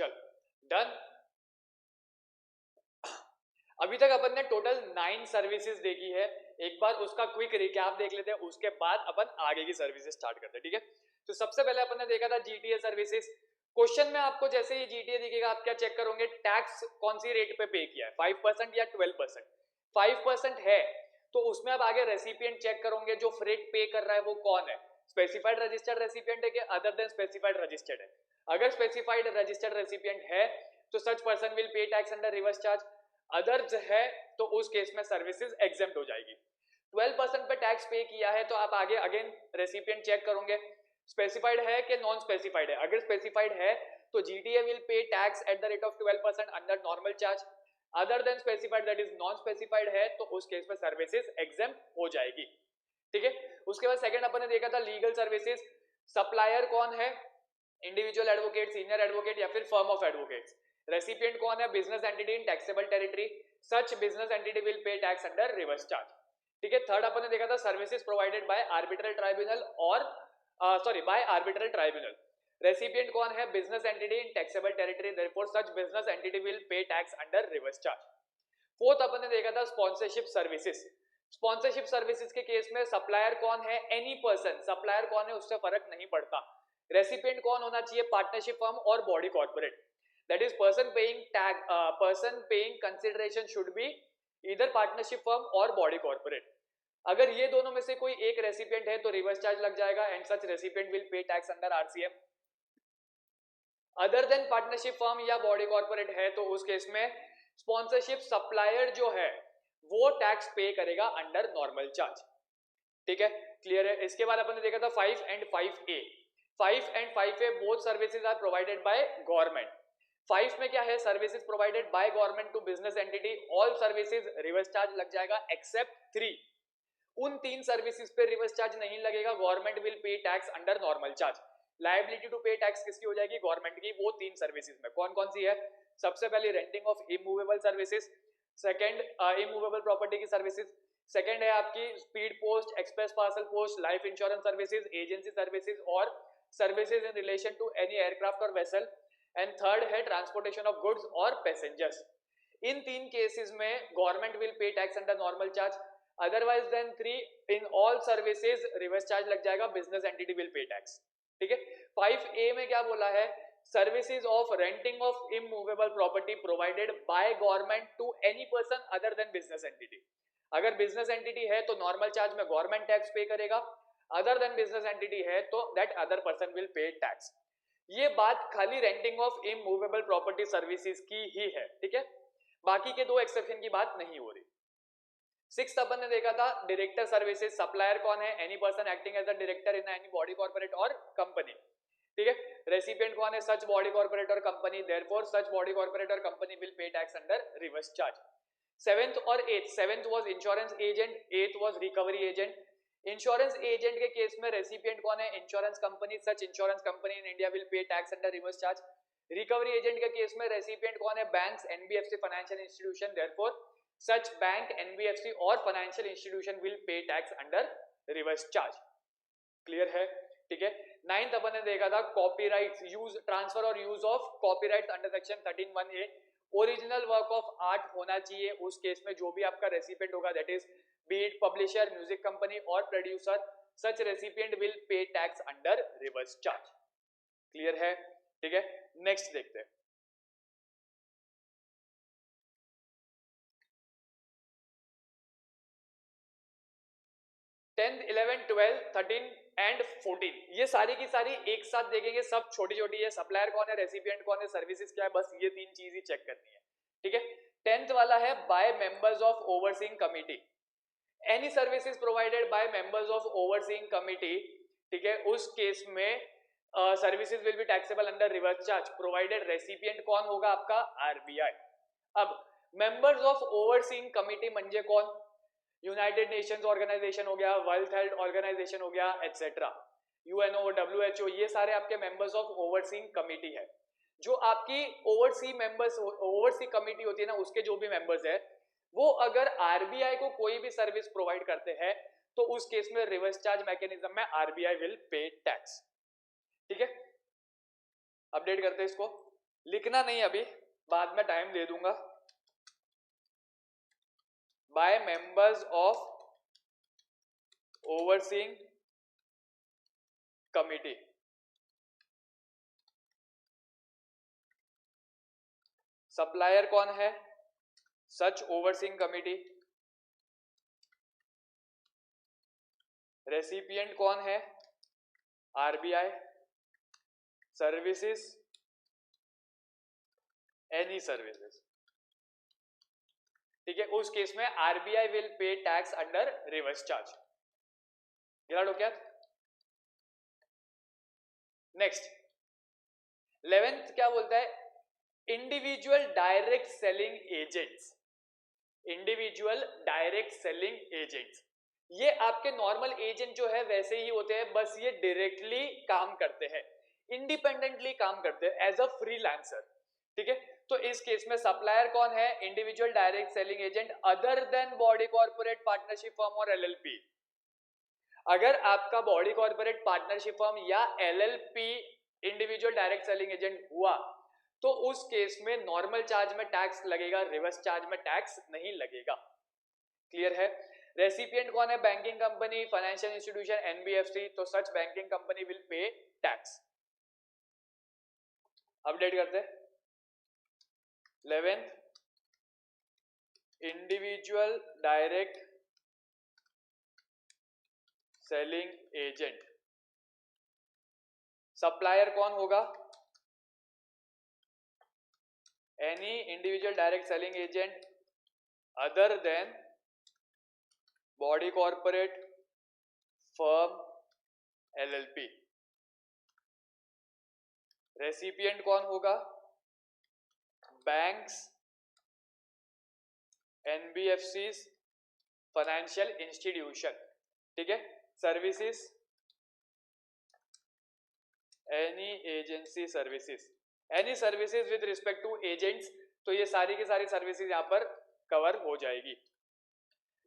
चल डन। अभी तक अपन ने टोटल 9 सर्विसेज देखी है, एक बार उसका क्विक रिकैप देख लेते हैं, उसके बाद अपन आगे की सर्विसेज स्टार्ट करते हैं, ठीक है। तो सबसे पहले अपन ने देखा था जीटीए सर्विसेज। क्वेश्चन में आपको जैसे ही जीटीए दिखेगा आप क्या चेक करोगे, टैक्स कौन सी रेट पे पे किया है, 5% या 12%। 5% है तो उसमें आप आगे रेसिपिएंट चेक करोगे, जो रेट पे कर रहा है वो कौन है, स्पेसिफाइड रजिस्टर्ड रेसिपिएंट है कि अदर देन स्पेसिफाइड रजिस्टर्ड है। अगर स्पेसिफाइड रजिस्टर्ड रेसिपिएंट है तो such person will pay tax under reverse charge. Others है तो उस केस में सर्विसेज एग्जेम्प्ट हो जाएगी। 12% पे टैक्स पे किया है तो आप आगे अगेन रेसिपिएंट चेक करोगे, स्पेसिफाइड है कि नॉन स्पेसिफाइड है। अगर स्पेसिफाइड है तो GTA will pay tax at the rate of 12% under normal charge. Other then specified that is non specified है तो उस केस में सर्विसेज एग्जेम्प्ट हो जाएगी, ठीक है। उसके बाद सेकंड अपन ने देखा था लीगल सर्विसेज। सप्लायर कौन है, इंडिविजुअल एडवोकेट, सीनियर एडवोकेट या फिर फर्म ऑफ एडवोकेट्स। रेसिपिएंट कौन है, business entity in taxable territory, such business entity will pay tax under reverse charge, ठीक है। थर्ड अपन ने देखा था services provided by arbitral tribunal और बाय आर्बिट्रल ट्राइब्यूनल। रेसिपिएंट कौन है, business entity in taxable territory, therefore such business entity will pay tax under reverse charge. Fourth अपन ने देखा था स्पॉन्सरशिप सर्विसेज। स्पॉन्सरशिप सर्विसेज के केस में सप्लायर कौन है, एनी पर्सन, सप्लायर कौन है उससे फर्क नहीं पड़ता। रेसिपिएंट कौन होना चाहिए, पार्टनरशिप फर्म और body corporate, that is person paying consideration should be इधर पार्टनरशिप फर्म और बॉडी कॉर्पोरेट। अगर ये दोनों में से कोई एक रेसिपिएंट है तो रिवर्स चार्ज लग जाएगा and such recipient will pay tax under RCM. Other than partnership firm या बॉडी कॉर्पोरेट है तो उस केस में स्पॉन्सरशिप सप्लायर जो है वो टैक्स पे करेगा अंडर नॉर्मल चार्ज, ठीक है, क्लियर है। इसके बाद अपन ने देखा था 5 and 5A। 5 and 5A both services are provided by government. 5 में क्या है, services provided by government to business entity, all services reverse charge लग जाएगा एक्सेप्ट 3। उन 3 सर्विसेज पे रिवर्स चार्ज नहीं लगेगा, government will pay tax under normal charge. Liability to pay tax किसकी हो जाएगी, गवर्नमेंट की। वो 3 सर्विसेज में कौन कौन सी है, सबसे पहले renting of immovable services, second immovable property की सर्विसेज, सेकंड है आपकी speed post, express parcel post, life insurance services, agency services और services in relation to any aircraft और वेसल, एंड थर्ड है ट्रांसपोर्टेशन ऑफ गुड्स और passengers. In 3 cases में government will pay tax under normal charge, otherwise than 3 in all services reverse charge लग जाएगा, business entity will pay tax, ठीक है। 5A में क्या बोला है, services of renting of immovable property provided by government to any person other than business entity. अगर business entity है तो नॉर्मल चार्ज में गवर्नमेंट टैक्स पे करेगा, अदर देन बिजनेस एंटिटी है तो that other person will pay tax. ये बात खाली renting of immovable property services की ही है, ठीक है, बाकी के 2 एक्सेप्शन की बात नहीं हो रही। 6th अपन ने देखा था डायरेक्टर सर्विसेज। सप्लायर कौन है, any person acting as a director in any body corporate और कंपनी, ठीक है। रेसिपिएंट कौन है, सच बॉडी कॉर्पोरेट और company, therefore such body corporate और company will pay tax under reverse charge. 7th और 8th, 7th was insurance agent, 8th was recovery agent. Insurance agent के case में रेसिपिएंट कौन है, insurance company, such insurance company in India will pay tax under reverse charge. Recovery agent के case में recipient कौन है, banks, NBFC, financial institution, therefore such bank, NBFC और financial institution will pay tax under reverse charge, clear है, ठीक है। 9th अपन ने देखा था कॉपीराइट यूज, ट्रांसफर और use of copyright under section 13(1)(a। Original work of art होना चाहिए उस केस में जो भी आपका रेसिपिएंट होगा, that is be it publisher, music company और producer, such recipient will pay tax under reverse charge, clear है, ठीक है। नेक्स्ट देखते हैं। 10th, 11th, 12th, 13 एंड 14 ये सारी की सारी एक साथ देखेंगे, सब छोटी छोटी है। सप्लायर कौन है, रेसिपिएंट कौन है, सर्विसेज क्या है, बस ये 3 चीज ही चेक करनी है, ठीक है। 10th वाला है by members of overseeing committee, any services provided by members of overseeing committee, ठीक है। उस केस में services will be taxable under reverse charge provided recipient कौन होगा आपका, आरबीआई। अब मेंबर्स ऑफ ओवरसीइंग कमिटी म्हणजे कौन, यूनाइटेड नेशंस ऑर्गेनाइजेशन हो गया, वर्ल्ड हेल्थ ऑर्गेनाइजेशन हो गया, एटसेट्रा, यूएनओ, डब्ल्यूएचओ, ये सारे आपके मेंबर्स ऑफ ओवरसीइंग कमिटी है। जो आपकी ओवरसी मेंबर्स, ओवरसी कमिटी होती है ना, उसके जो भी मेंबर्स है वो अगर आरबीआई को कोई भी सर्विस प्रोवाइड करते हैं तो उस केस में रिवर्स चार्ज मैकेनिज्म में आरबीआई विल पे टैक्स, ठीक है। अपडेट करते हैं इसको। लिखना नहीं अभी, बाद में टाइम दे दूंगा। By members of overseeing committee. Supplier कौन है? सच ओवरसीइंग कमिटी। रेसिपिएंट कौन है? आरबीआई। सर्विसेज, एनी सर्विसेज, ठीक है। उस केस में RBI will pay tax under reverse charge. Clear हो क्या? नेक्स्ट 11th क्या बोलता है? Individual direct selling agents. Individual direct selling agents, ये आपके नॉर्मल एजेंट जो है वैसे ही होते हैं, बस ये डायरेक्टली काम करते हैं, इंडिपेंडेंटली काम करते हैं एज अ फ्रीलांसर, ठीक है। तो इस केस में सप्लायर कौन है? Individual direct selling agent other than body corporate partnership firm और एलएलपी। अगर आपका बॉडी कॉर्पोरेट पार्टनरशिप फर्म या LLP individual direct selling agent हुआ तो उस केस में नॉर्मल चार्ज में टैक्स लगेगा, रिवर्स चार्ज में टैक्स नहीं लगेगा। क्लियर है? रेसिपिएंट कौन है? Banking company, financial institution, NBFC. तो such banking company will pay tax. Update करते हैं 11th, individual direct selling agent. Supplier कौन होगा? Any individual direct selling agent other than body corporate firm LLP. Recipient कौन होगा? Banks, NBFCs, financial institution, ठीक है। Services, any agency services, any services with respect to agents. तो ये सारी की सारी सर्विसेज यहां पर कवर हो जाएगी।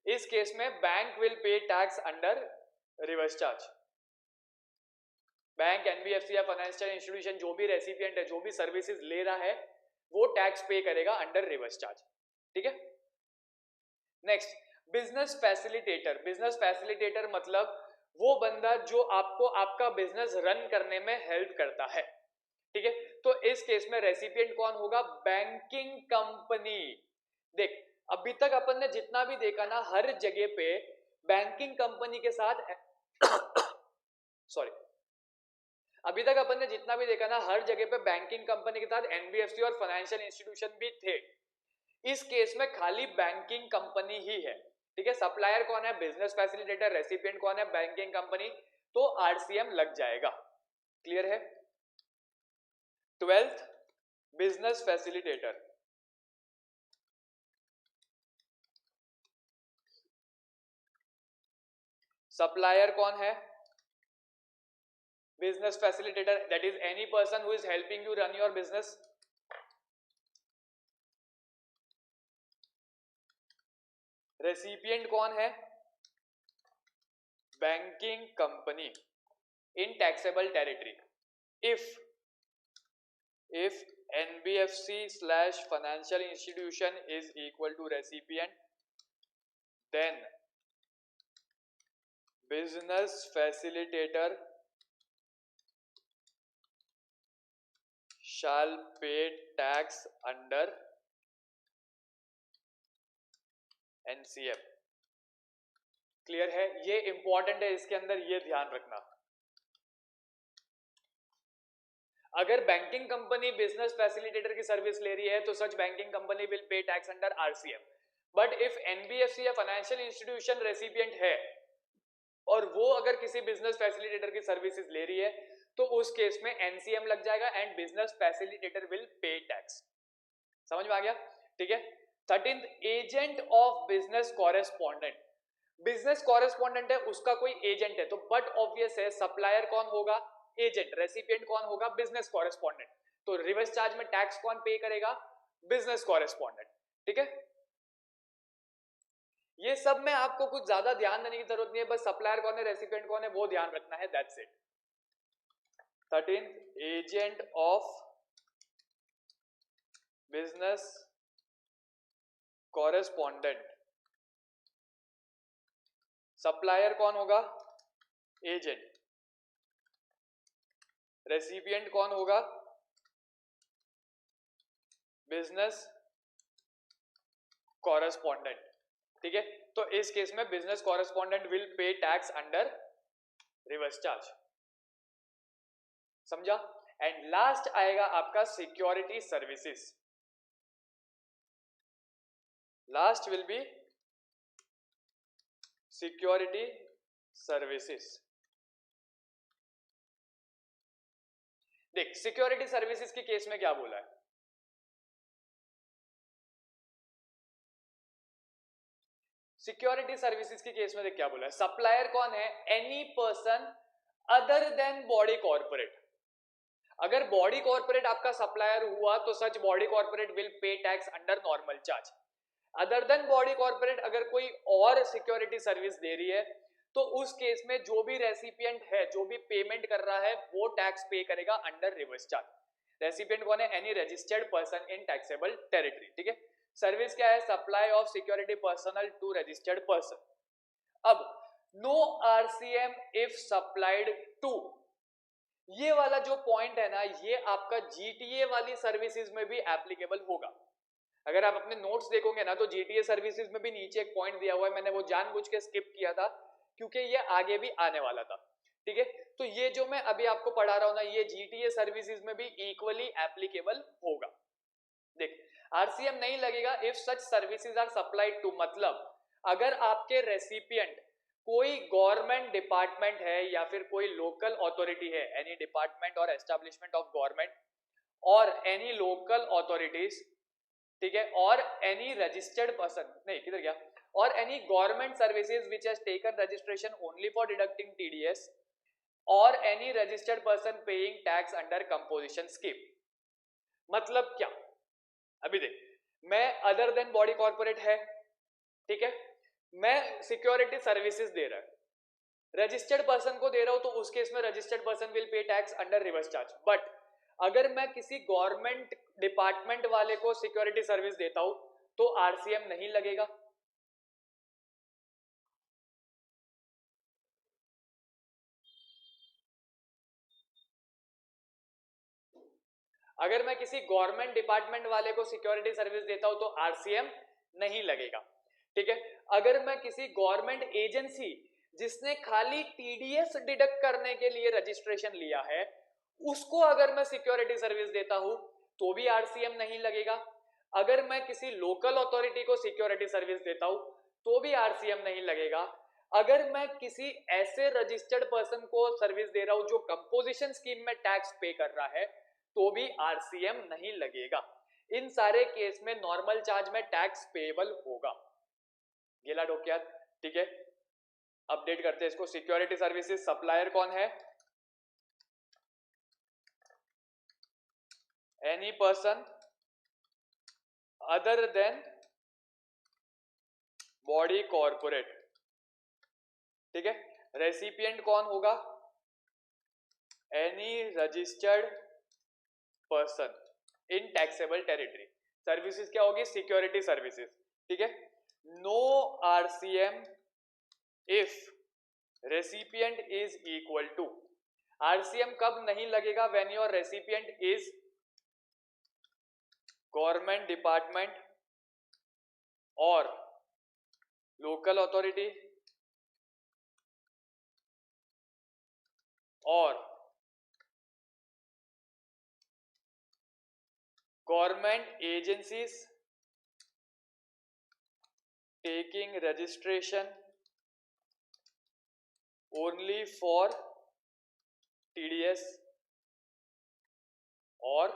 इस केस में bank will pay tax under reverse charge. Bank, NBFC या फाइनेंशियल इंस्टीट्यूशन जो भी रेसिपिएंट है, जो भी सर्विसेज ले रहा है, वो टैक्स पे करेगा अंडर रिवर्स चार्ज, ठीक है। Next business facilitator. Business facilitator मतलब वो बंदा जो आपको आपका बिजनेस रन करने में हेल्प करता है, ठीक है। तो इस केस में रेसिपिएंट कौन होगा? Banking company. देख अभी तक अपन ने जितना भी देखा ना, हर जगह पे बैंकिंग कंपनी के साथ सॉरी अभी तक अपन ने जितना भी देखा ना, हर जगह पे बैंकिंग कंपनी के साथ एनबीएफसी और फाइनेंशियल इंस्टीट्यूशन भी थे। इस केस में खाली बैंकिंग कंपनी ही है, ठीक है। सप्लायर कौन है? Business facilitator. रेसिपिएंट कौन है? Banking company. तो आरसीएम लग जाएगा। क्लियर है? 12th business facilitator. सप्लायर कौन है? Business facilitator, that is any person who is helping you run your business. Recipient कौन है? Banking company in taxable territory. if NBFC/financial institution is equal to recipient, then business facilitator shall pay tax under NCM। Clear है? ये important है, इसके अंदर ये ध्यान रखना। अगर बैंकिंग कंपनी बिजनेस फैसिलिटेटर की सर्विस ले रही है तो such banking company will pay tax under RCM. But if NBFC या फाइनेंशियल इंस्टीट्यूशन रेसिपिएंट है और वो अगर किसी बिजनेस फैसिलिटेटर की सर्विसेज ले रही है तो उस केस में एनसीएम लग जाएगा and business facilitator will pay tax. समझ में आ गया? ठीक है। 13th agent of business correspondent. Business correspondent है, उसका कोई एजेंट है, तो बट ऑब्वियस है सप्लायर कौन होगा? एजेंट। रेसिपिएंट कौन होगा? Business correspondent. तो रिवर्स चार्ज में टैक्स कौन पे करेगा? बिजनेस कॉरेस्पॉन्डेंट, ठीक है। ये सब में आपको कुछ ज्यादा ध्यान देने की जरूरत नहीं है, बस सप्लायर कौन है, रेसिपिएंट कौन है, वो ध्यान रखना है, that's it. 13th agent of business correspondent. Supplier कौन होगा? एजेंट। रेसिपिएंट कौन होगा? Business correspondent. ठीक है, तो इस केस में business correspondent will pay tax under reverse charge. समझा? एंड लास्ट आएगा आपका security services. Last will be security services. देख, सिक्योरिटी सर्विसेज के केस में क्या बोला है? सिक्योरिटी सर्विसेज के केस में देख क्या बोला है, सप्लायर कौन है? Any person other than body corporate. अगर बॉडी कॉर्पोरेट आपका सप्लायर हुआ तो such body corporate will pay tax under normal charge. Other than body corporate अगर कोई और सिक्योरिटी सर्विस दे रही है तो उस केस में जो भी रेसिपिएंट है, जो भी पेमेंट कर रहा है, वो टैक्स पे करेगा अंडर रिवर्स चार्ज। रेसिपिएंट कौन है? Any registered person in taxable territory. ठीक है, सर्विस क्या है? Supply of security personal to registered person. अब no RCM if supplied to, ये वाला जो पॉइंट है ना, ये आपका जीटीए वाली सर्विसेज में भी एप्लीकेबल होगा। अगर आप अपने नोट्स देखोगे ना तो जीटीए सर्विसेज में भी नीचे एक पॉइंट दिया हुआ है, मैंने वो जानबूझ के स्किप किया था क्योंकि ये आगे भी आने वाला था। ठीक है, तो ये जो मैं अभी आपको पढ़ा रहा हूं ना, ये जीटीए सर्विसेज में भी इक्वली एप्लीकेबल होगा। देख, आरसीएम नहीं लगेगा if such services are supplied to, मतलब अगर आपके रेसिपिएंट कोई गवर्नमेंट डिपार्टमेंट है या फिर कोई लोकल अथॉरिटी है, एनी डिपार्टमेंट और एस्टेब्लिशमेंट ऑफ गवर्नमेंट और एनी लोकल अथॉरिटीज, ठीक है, और एनी रजिस्टर्ड पर्सन, नहीं किधर गया, और any government services which has taken registration only for deducting TDS और any registered person paying tax under composition scheme. मतलब क्या? अभी देख, मैं अदर देन बॉडी कॉर्पोरेट है, ठीक है, मैं सिक्योरिटी सर्विसेज दे रहा है, रजिस्टर्ड पर्सन को दे रहा हूं तो उस केस में registered person will pay tax under reverse charge. But अगर मैं किसी गवर्नमेंट डिपार्टमेंट वाले को सिक्योरिटी सर्विस देता हूं तो आरसीएम नहीं लगेगा। अगर मैं किसी गवर्नमेंट डिपार्टमेंट वाले को सिक्योरिटी सर्विस देता हूं तो आरसीएम नहीं लगेगा। ठीक है, अगर मैं किसी गवर्नमेंट एजेंसी जिसने खाली टीडीएस डिडक्ट करने के लिए रजिस्ट्रेशन लिया है उसको अगर मैं सिक्योरिटी सर्विस देता हूं तो भी आरसीएम नहीं लगेगा। अगर मैं किसी लोकल अथॉरिटी को सिक्योरिटी सर्विस देता हूं तो भी आरसीएम नहीं लगेगा। अगर मैं किसी ऐसे रजिस्टर्ड पर्सन को सर्विस दे रहा हूं जो कंपोजिशन स्कीम में टैक्स पे कर रहा है तो भी आरसीएम नहीं लगेगा। इन सारे केस में नॉर्मल चार्ज में टैक्स पेएबल होगा। गेला डोक्यात? ठीक है, अपडेट करते हैं इसको। सिक्योरिटी सर्विसेज सप्लायर कौन है? Any person other than body corporate. ठीक है, रेसिपिएंट कौन होगा? Any registered person in taxable territory. Services क्या होगी? Security services. ठीक है, no RCM if recipient is equal to, RCM कब नहीं लगेगा? When your recipient is government department और लोकल अथॉरिटी और government agencies taking registration only for TDS or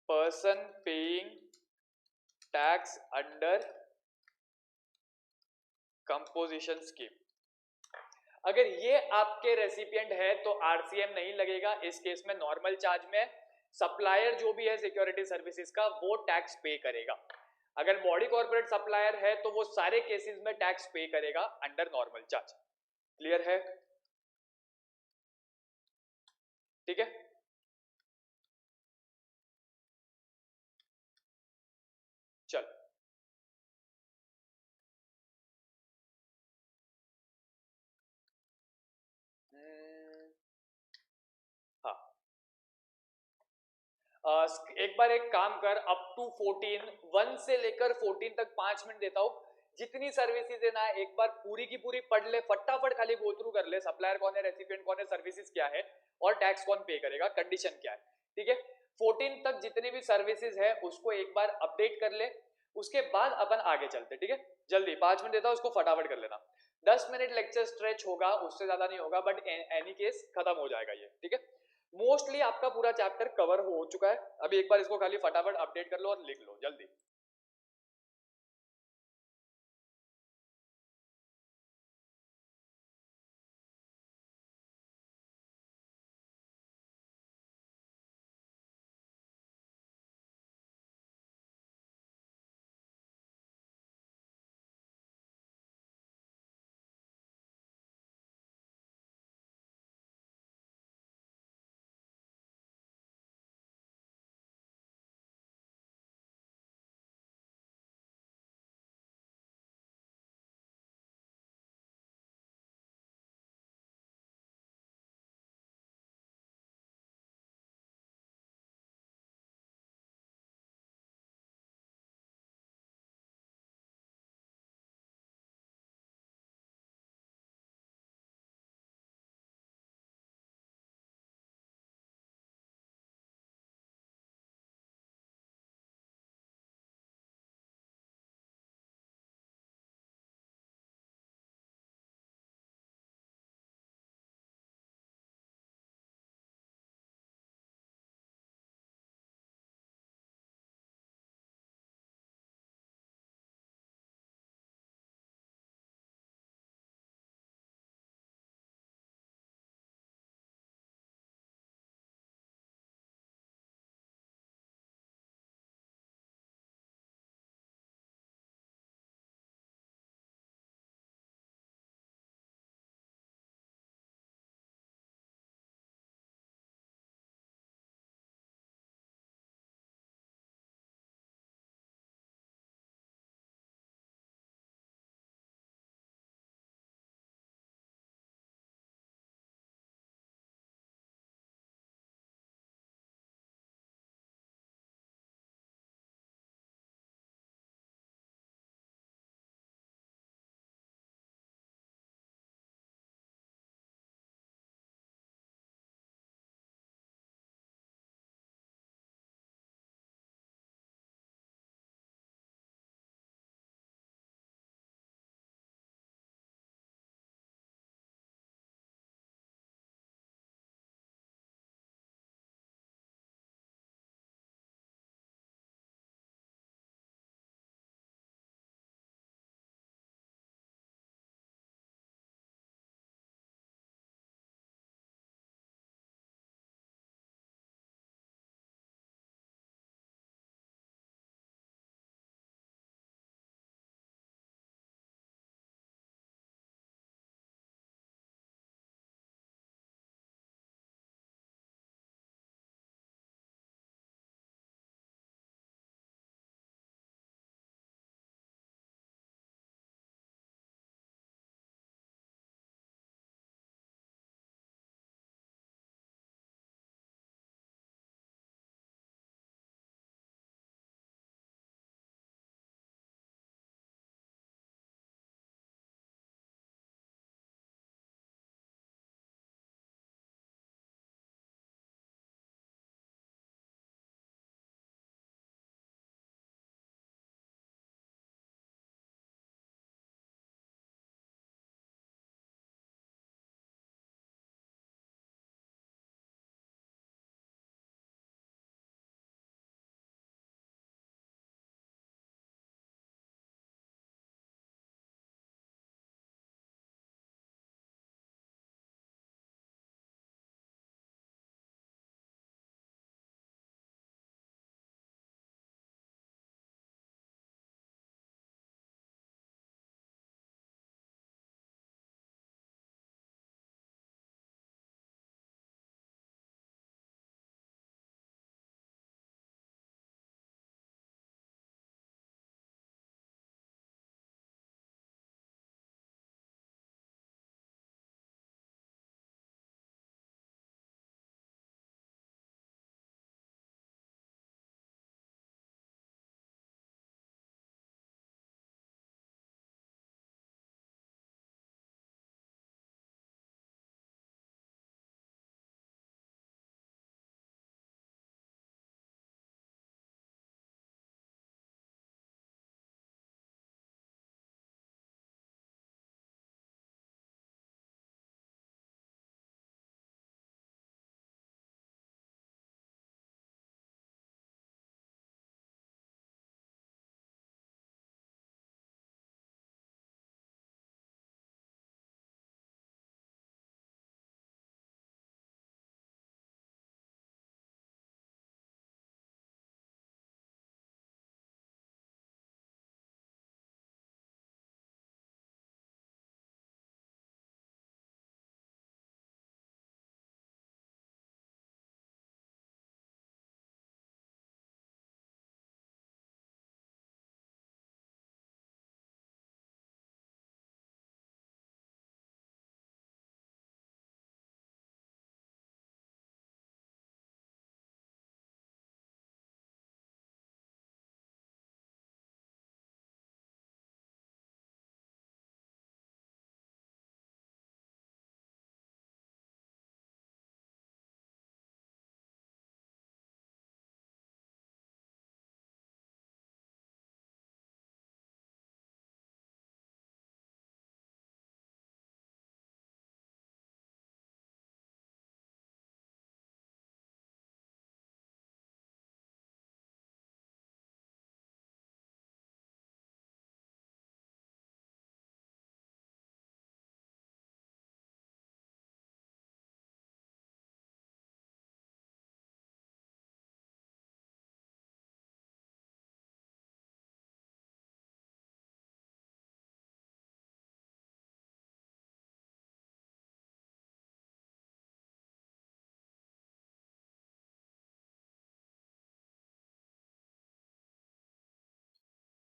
person paying tax under composition scheme. अगर ये आपके रेसिपिएंट है तो आरसीएम नहीं लगेगा। इस केस में नॉर्मल चार्ज में सप्लायर जो भी है सिक्योरिटी सर्विसेज का वो टैक्स पे करेगा। अगर बॉडी कॉर्पोरेट सप्लायर है तो वो सारे केसेस में टैक्स पे करेगा अंडर नॉर्मल चार्ज। क्लियर है? ठीक है, एक बार एक काम कर, अप टू 14, 1 से लेकर 14 तक 5 मिनट देता हूँ, जितनी सर्विसेज है ना एक बार पूरी की पूरी पढ़ ले, फटाफट खाली गो थ्रू कर ले, सप्लायर कौन है, रेसिपिएंट कौन है, सर्विसेज क्या है और टैक्स कौन पे करेगा, कंडीशन क्या है, ठीक है। 14 तक जितनी भी सर्विसेज है उसको एक बार अपडेट कर ले, उसके बाद अपन आगे चलते, ठीक है। जल्दी 5 मिनट देता हूँ, उसको फटाफट कर लेना। 10 मिनट लेक्चर स्ट्रेच होगा, उससे ज्यादा नहीं होगा, बट एनी केस खत्म हो जाएगा ये, ठीक है। मोस्टली आपका पूरा चैप्टर कवर हो चुका है, अभी एक बार इसको खाली फटाफट अपडेट कर लो और लिख लो जल्दी।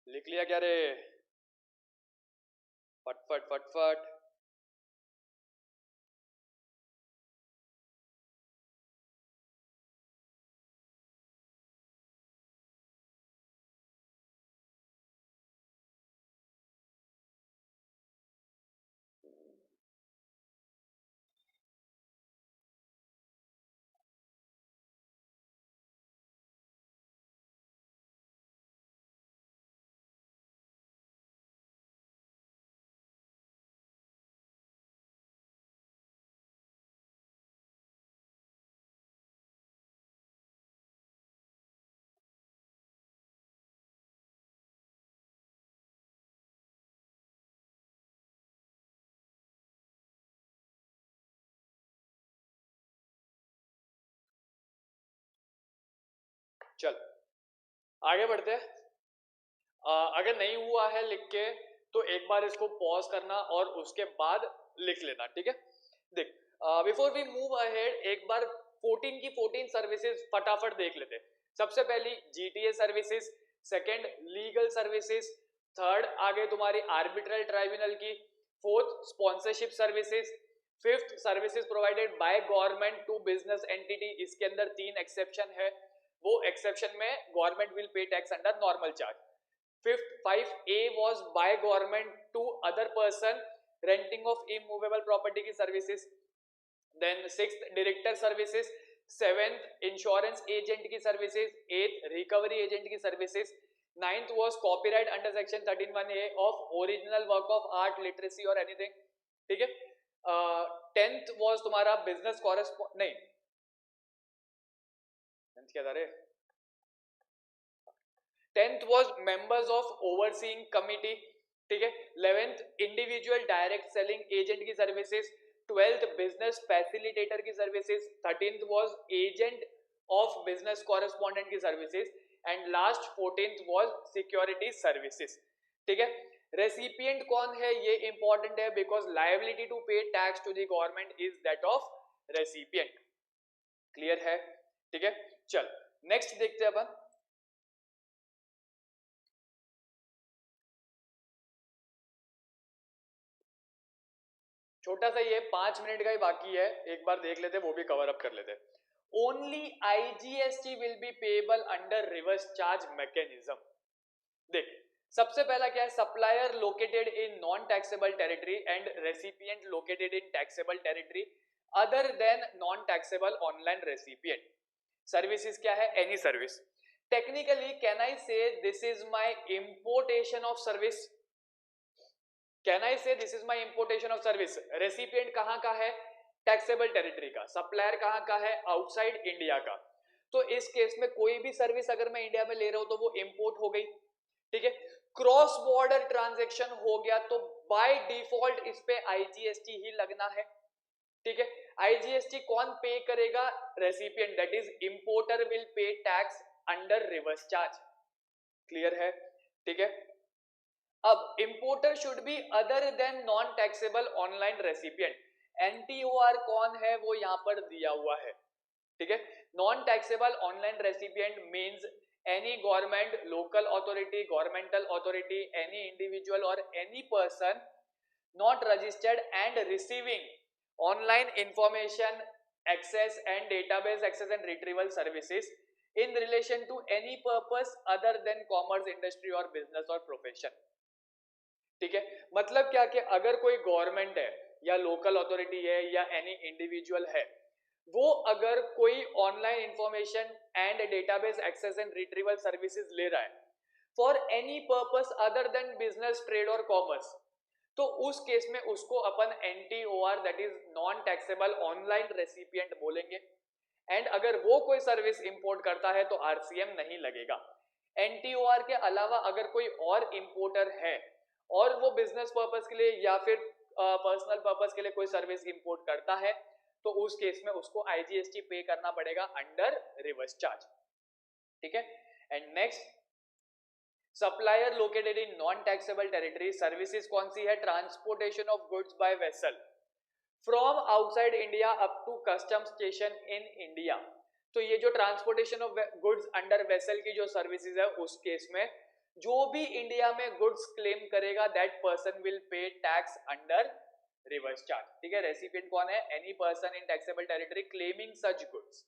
लिख लिया क्या रे? फटफट फटफट। चल आगे बढ़ते हैं। अगर नहीं हुआ है लिख के तो एक बार इसको पॉज करना और उसके बाद लिख लेना, ठीक है? देख, बिफोर वी मूव अहेड एक बार 14 की 14 सर्विसेज फटाफट देख लेते। सबसे पहली GTA services, second legal services, third आगे तुम्हारी आर्बिट्रल ट्राइब्यूनल की, fourth sponsorship services, fifth services provided by government to business entity, इसके अंदर 3 एक्सेप्शन है, वो एक्सेप्शन में government will pay tax under normal charge. Fifth, 5A was by government to other person renting of immovable property की services. Then sixth, director services. Seventh, insurance agent की services. Eighth, recovery agent की services. Ninth was copyright under section 13(1)(a) of original work of art, literacy or anything. ठीक है? 10th was तुम्हारा business correspond नहीं 10th क्या था रे? 10th was members of overseeing committee, ठीक है? 11th individual direct selling agent की services, 12th business facilitator की services, 13th was agent of business correspondent की services and last 14th was security services, ठीक है? रेसिपिएंट कौन है ये इंपॉर्टेंट है because liability to pay tax to the government is that of recipient. Clear है? ठीक है, चल नेक्स्ट देखते हैं अपन। छोटा सा ये 5 मिनट का ही बाकी है, एक बार देख लेते, वो भी कवर अप कर लेते। Only IGST will be payable under reverse charge mechanism. देख, सबसे पहला क्या है, supplier located in non taxable territory and recipient located in taxable territory other than non taxable online recipient. Services क्या है? Any service. Technically can I say this is my importation of service? Can I say this is my importation of service? Recipient कहां का है? Taxable territory का। Supplier कहां का है? Outside India का। तो इस केस में कोई भी सर्विस अगर मैं इंडिया में ले रहा हूं तो वो इंपोर्ट हो गई, ठीक है? क्रॉस बॉर्डर ट्रांजैक्शन हो गया तो बाय डिफॉल्ट इस पे आईजीएसटी ही लगना है, ठीक है? आईजीएसटी कौन पे करेगा? Recipient, that is importer will pay tax under reverse charge. Clear है? ठीक है। अब importer should be other than non taxable online recipient. NTOR कौन है वो यहां पर दिया हुआ है, ठीक है? Non taxable online recipient means any government, local authority, governmental authority, any individual or any person not registered and receiving online information access and database access and retrieval services in relation to any purpose other than commerce, industry or business or profession। ठीक है, मतलब क्या कि अगर कोई government है या local authority है या एनी इंडिविजुअल है, वो अगर कोई online information and database access and retrieval services ले रहा है for any purpose other than business, trade और कॉमर्स, तो उस केस में उसको अपन NTOR that is non taxable online recipient बोलेंगे। एंड अगर वो कोई सर्विस इंपोर्ट करता है तो आरसीएम नहीं लगेगा। एनटीओआर के अलावा अगर कोई और इंपोर्टर है और वो बिजनेस पर्पस के लिए या फिर पर्सनल पर्पस के लिए कोई सर्विस इंपोर्ट करता है तो उस केस में उसको आईजीएसटी पे करना पड़ेगा अंडर रिवर्स चार्ज, ठीक है? And next, supplier located in non taxable territory, services कौन सी है? Transportation of goods by vessel from outside India up to custom station in India. तो ये जो transportation of goods under vessel की जो सर्विसेज है उस केस में जो भी इंडिया में गुड्स क्लेम करेगा that person will pay tax under reverse charge. ठीक है, रेसिपिएंट कौन है? Any person in taxable territory claiming such goods.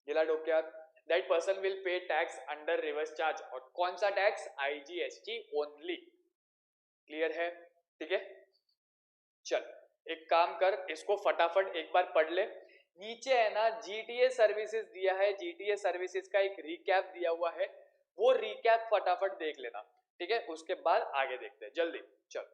गिला डोक्यात, that person will pay tax under reverse charge. और कौन सा टैक्स? IGST only. क्लियर है? ठीक है, चल एक काम कर, इसको फटाफट एक बार पढ़ ले। नीचे है ना जीटीए सर्विसेज दिया है, जीटीए सर्विसेज का एक रिकैप दिया हुआ है, वो रिकैप फटाफट देख लेना। ठीक है, उसके बाद आगे देखते हैं, जल्दी चल।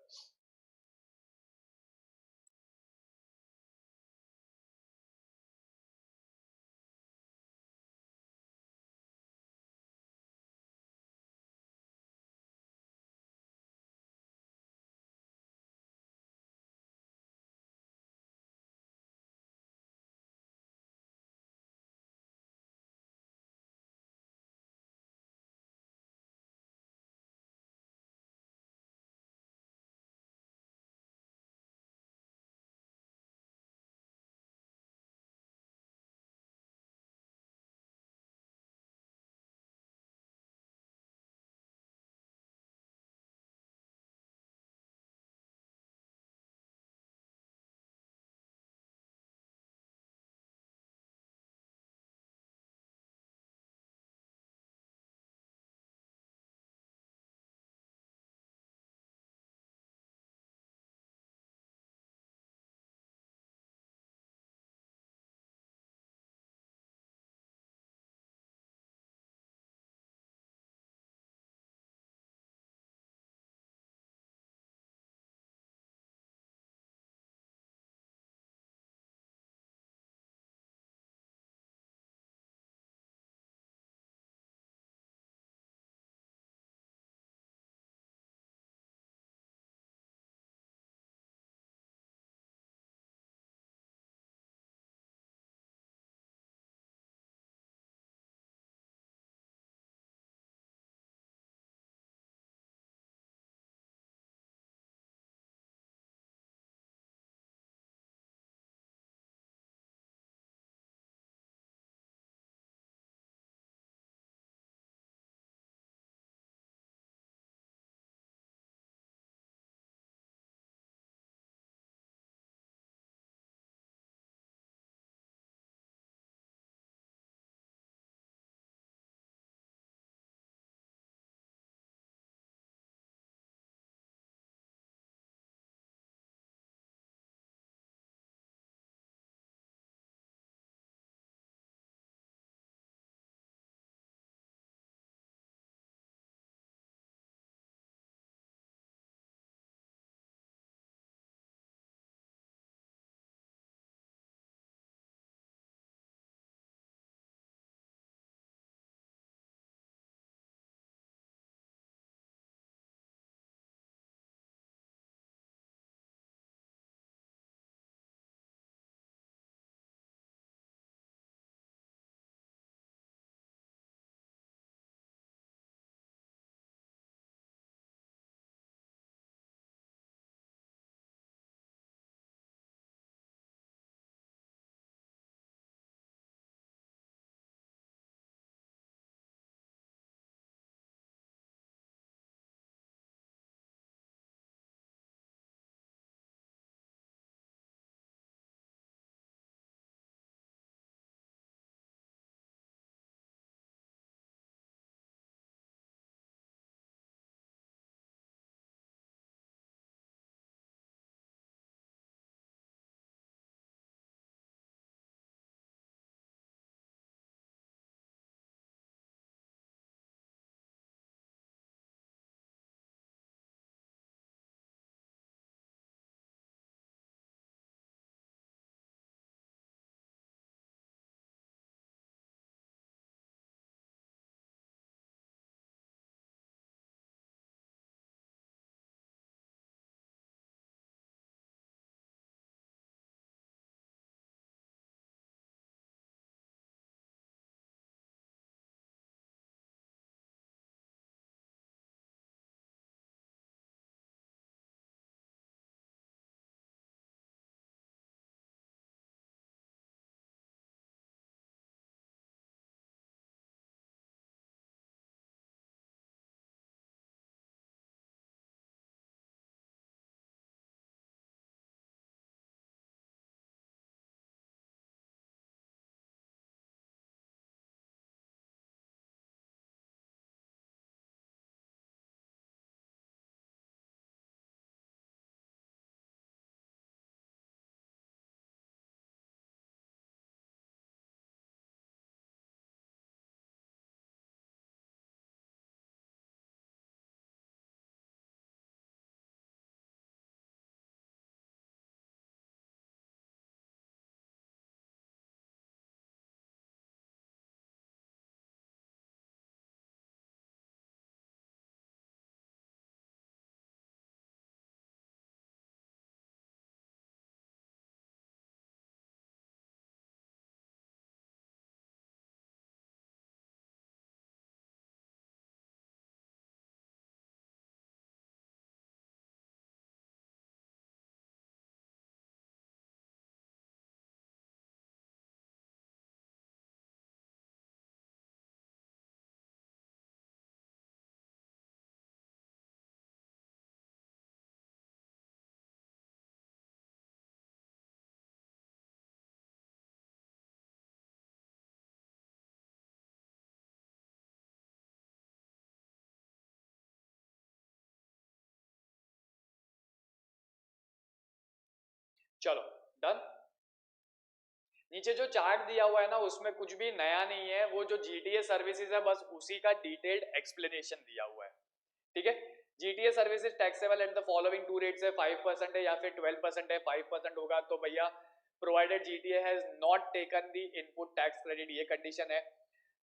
चलो डन। नीचे जो चार्ट दिया हुआ है ना उसमें कुछ भी नया नहीं है, वो जो जीटीए सर्विसेज है बस उसी का डिटेल्ड एक्सप्लेनेशन दिया हुआ है, ठीक है। GTA services taxable at the following two rates है, 5% है या फिर 12% है। 5% होगा तो भैया provided GTA has not taken the input tax credit, ये कंडीशन है।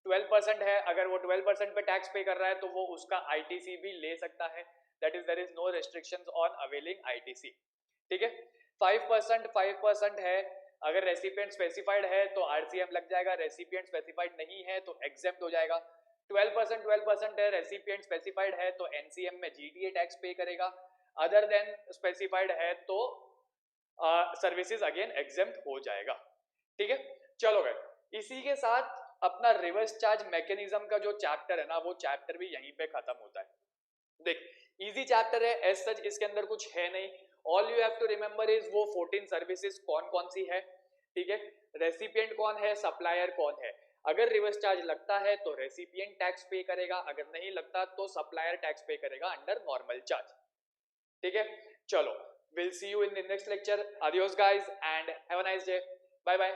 12% है, अगर वो 12% पे टैक्स पे कर रहा है तो वो उसका आईटीसी भी ले सकता है, that is there is no restrictions on availing ITC, ठीक है। 5% है, अगर रेसिपिएंट स्पेसिफाइड है तो आरसीएम लग जाएगा, रेसिपिएंट स्पेसिफाइड नहीं है तो एग्जेम्प्ट हो जाएगा। 12% है, रेसिपिएंट स्पेसिफाइड है तो एनसीएम में जीटीए टैक्स पे करेगा, अदर देन स्पेसिफाइड है तो सर्विसेज अगेन एग्जेम्प्ट हो जाएगा, ठीक है। चलो गए, इसी के साथ अपना रिवर्स चार्ज मैकेनिज्म का जो चैप्टर है ना वो चैप्टर भी यहीं पे खत्म होता है। देख इजी चैप्टर है एज सच, इसके अंदर कुछ है नहीं। All you have to remember is वो 14 सर्विसेज कौन कौन सी है, ठीक है। रेसिपिएंट कौन है, सप्लायर कौन है, अगर रिवर्स चार्ज लगता है तो रेसिपिएंट टैक्स पे करेगा, अगर नहीं लगता तो सप्लायर टैक्स पे करेगा अंडर नॉर्मल चार्ज, ठीक है। चलो, will see you in the next lecture, adios guys and have a nice day, bye bye।